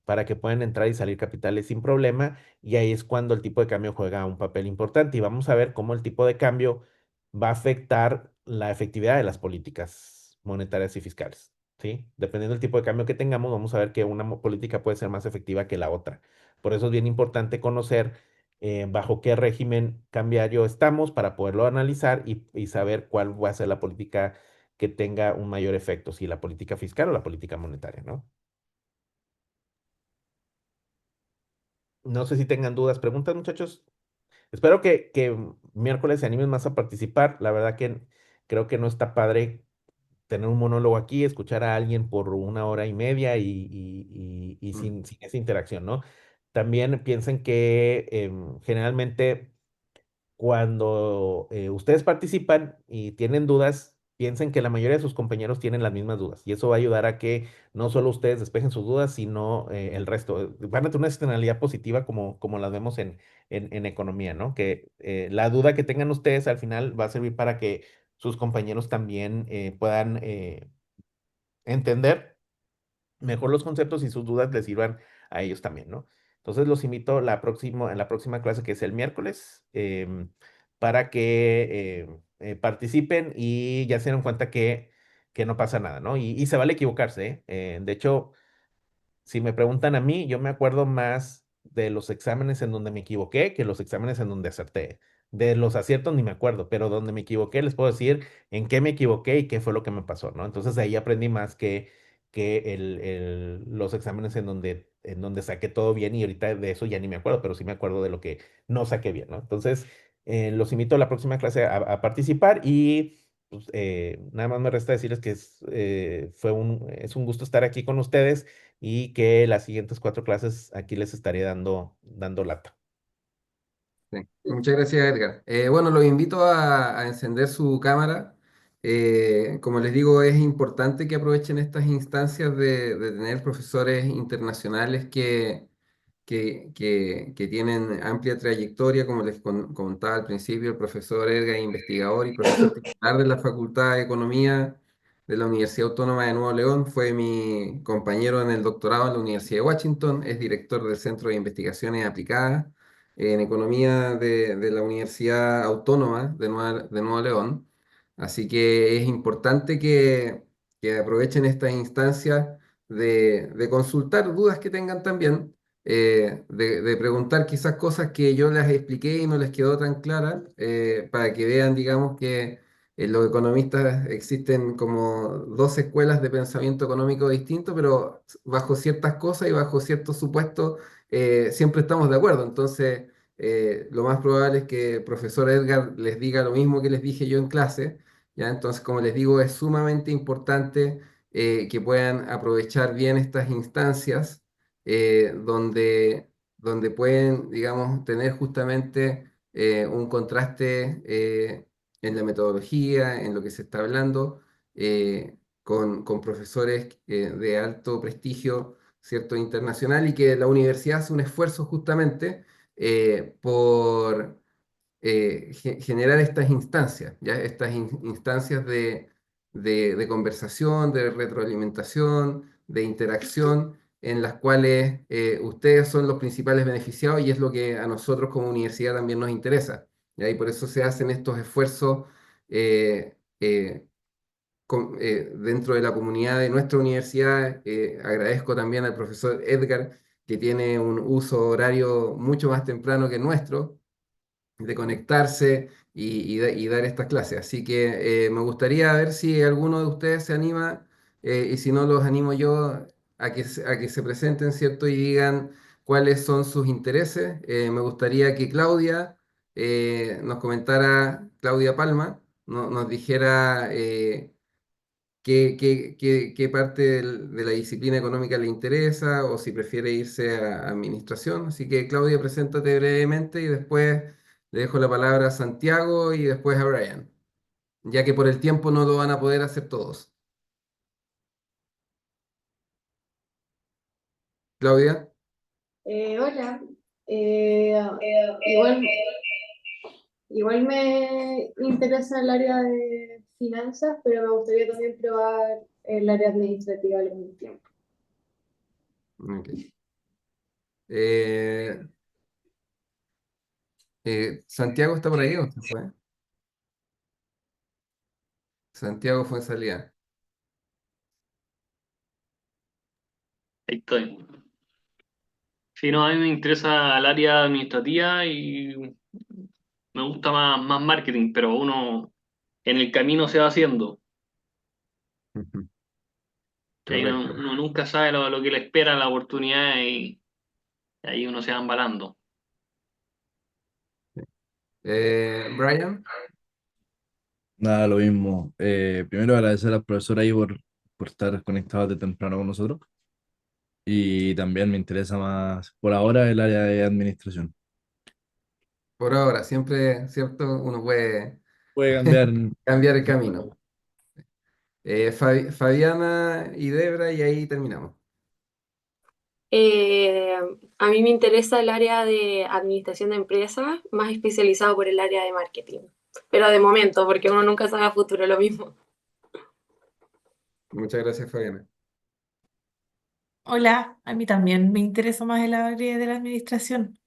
para que puedan entrar y salir capitales sin problema. Y ahí es cuando el tipo de cambio juega un papel importante. Y vamos a ver cómo el tipo de cambio va a afectar la efectividad de las políticas monetarias y fiscales. ¿Sí? Dependiendo del tipo de cambio que tengamos, vamos a ver que una política puede ser más efectiva que la otra. Por eso es bien importante conocer bajo qué régimen cambiario estamos para poderlo analizar y saber cuál va a ser la política que tenga un mayor efecto, si la política fiscal o la política monetaria, ¿no? No sé si tengan dudas, preguntas, muchachos. Espero que miércoles se animen más a participar. La verdad que creo que no está padre tener un monólogo aquí, escuchar a alguien por 1 hora y media y sin esa interacción, ¿no? También piensen que generalmente cuando ustedes participan y tienen dudas, piensen que la mayoría de sus compañeros tienen las mismas dudas y eso va a ayudar a que no solo ustedes despejen sus dudas, sino el resto. Van a tener una externalidad positiva como las vemos en economía, ¿no? Que la duda que tengan ustedes al final va a servir para que sus compañeros también puedan entender mejor los conceptos y sus dudas les sirvan a ellos también, ¿no? Entonces los invito en la próxima clase que es el miércoles para que participen y ya se den cuenta que no pasa nada, ¿no? Y se vale equivocarse, ¿eh? De hecho, si me preguntan a mí, yo me acuerdo más de los exámenes en donde me equivoqué que los exámenes en donde acerté. De los aciertos ni me acuerdo, pero donde me equivoqué les puedo decir en qué me equivoqué y qué fue lo que me pasó, ¿no? Entonces de ahí aprendí más que los exámenes en donde saqué todo bien y ahorita de eso ya ni me acuerdo, pero sí me acuerdo de lo que no saqué bien, ¿no? Entonces los invito a la próxima clase a participar y pues, nada más me resta decirles que es un gusto estar aquí con ustedes y que las siguientes 4 clases aquí les estaré dando lata. Sí. Muchas gracias, Edgar. Bueno, los invito a encender su cámara. Como les digo, es importante que aprovechen estas instancias de tener profesores internacionales que tienen amplia trayectoria, como les comentaba al principio, el profesor Edgar es investigador y profesor titular de la Facultad de Economía de la Universidad Autónoma de Nuevo León, fue mi compañero en el doctorado en la Universidad de Washington, es director del Centro de Investigaciones Aplicadas en Economía de la Universidad Autónoma de Nuevo León. Así que es importante que aprovechen estas instancias de consultar dudas que tengan también, de preguntar quizás cosas que yo les expliqué y no les quedó tan clara, para que vean, digamos, que los economistas existen como dos escuelas de pensamiento económico distintos, pero bajo ciertas cosas y bajo ciertos supuestos siempre estamos de acuerdo. Entonces, lo más probable es que el profesor Edgar les diga lo mismo que les dije yo en clase, ¿ya? Entonces, como les digo, es sumamente importante que puedan aprovechar bien estas instancias donde pueden, digamos, tener justamente un contraste en la metodología, en lo que se está hablando, con profesores de alto prestigio, ¿cierto?, internacional, y que la universidad hace un esfuerzo justamente por generar estas instancias, ¿ya? Estas instancias de conversación, de retroalimentación, de interacción, en las cuales ustedes son los principales beneficiados y es lo que a nosotros como universidad también nos interesa, ¿ya? Y por eso se hacen estos esfuerzos dentro de la comunidad de nuestra universidad. Agradezco también al profesor Edgar, que tiene un uso horario mucho más temprano que el nuestro, de conectarse y dar estas clases. Así que me gustaría ver si alguno de ustedes se anima, y si no, los animo yo a que se presenten, ¿cierto? Y digan cuáles son sus intereses. Me gustaría que Claudia nos comentara, Claudia Palma, nos dijera qué parte de la disciplina económica le interesa o si prefiere irse a administración. Así que Claudia, preséntate brevemente y después le dejo la palabra a Santiago y después a Brian, ya que por el tiempo no lo van a poder hacer todos. Claudia. Hola. Igual, igual me interesa el área de finanzas, pero me gustaría también probar el área administrativa al mismo tiempo. Ok. Eh, ¿Santiago está por ahí o se fue? Santiago fue en salida. Ahí estoy. Sí, no, a mí me interesa el área administrativa y me gusta más marketing, pero uno en el camino se va haciendo. Ujú. Y ahí uno, Correcto. uno nunca sabe lo que le espera la oportunidad y ahí uno se va embalando. Brian. Nada, lo mismo. Primero agradecer al profesor ahí por estar conectado de temprano con nosotros. Y también me interesa más por ahora el área de administración. Por ahora, siempre, ¿cierto? Uno puede Puede cambiar. cambiar el camino. Fabiana y Debra, y ahí terminamos. A mí me interesa el área de administración de empresas, más especializado por el área de marketing. Pero de momento, porque uno nunca sabe a futuro lo mismo. Muchas gracias, Fabiana. Hola, a mí también me interesa más el área de la administración.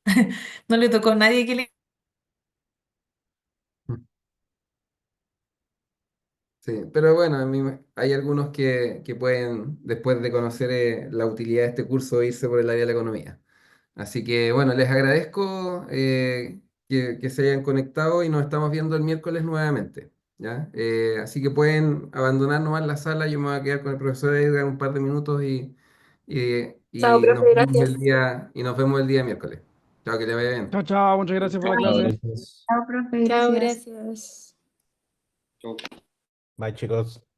No le tocó a nadie que le... Sí, pero bueno, hay algunos que pueden, después de conocer la utilidad de este curso, irse por el área de la economía. Así que bueno, les agradezco que se hayan conectado y nos estamos viendo el miércoles nuevamente. ¿Ya? Así que pueden abandonar nomás la sala, yo me voy a quedar con el profesor Edgar un par de minutos Chao, y nos profe, vemos gracias. el día miércoles. Chao, que le vaya bien. Chao, chao, muchas gracias por la Chao, clase. gracias. Chao, profe, Chao, gracias. gracias. Bye, chicos.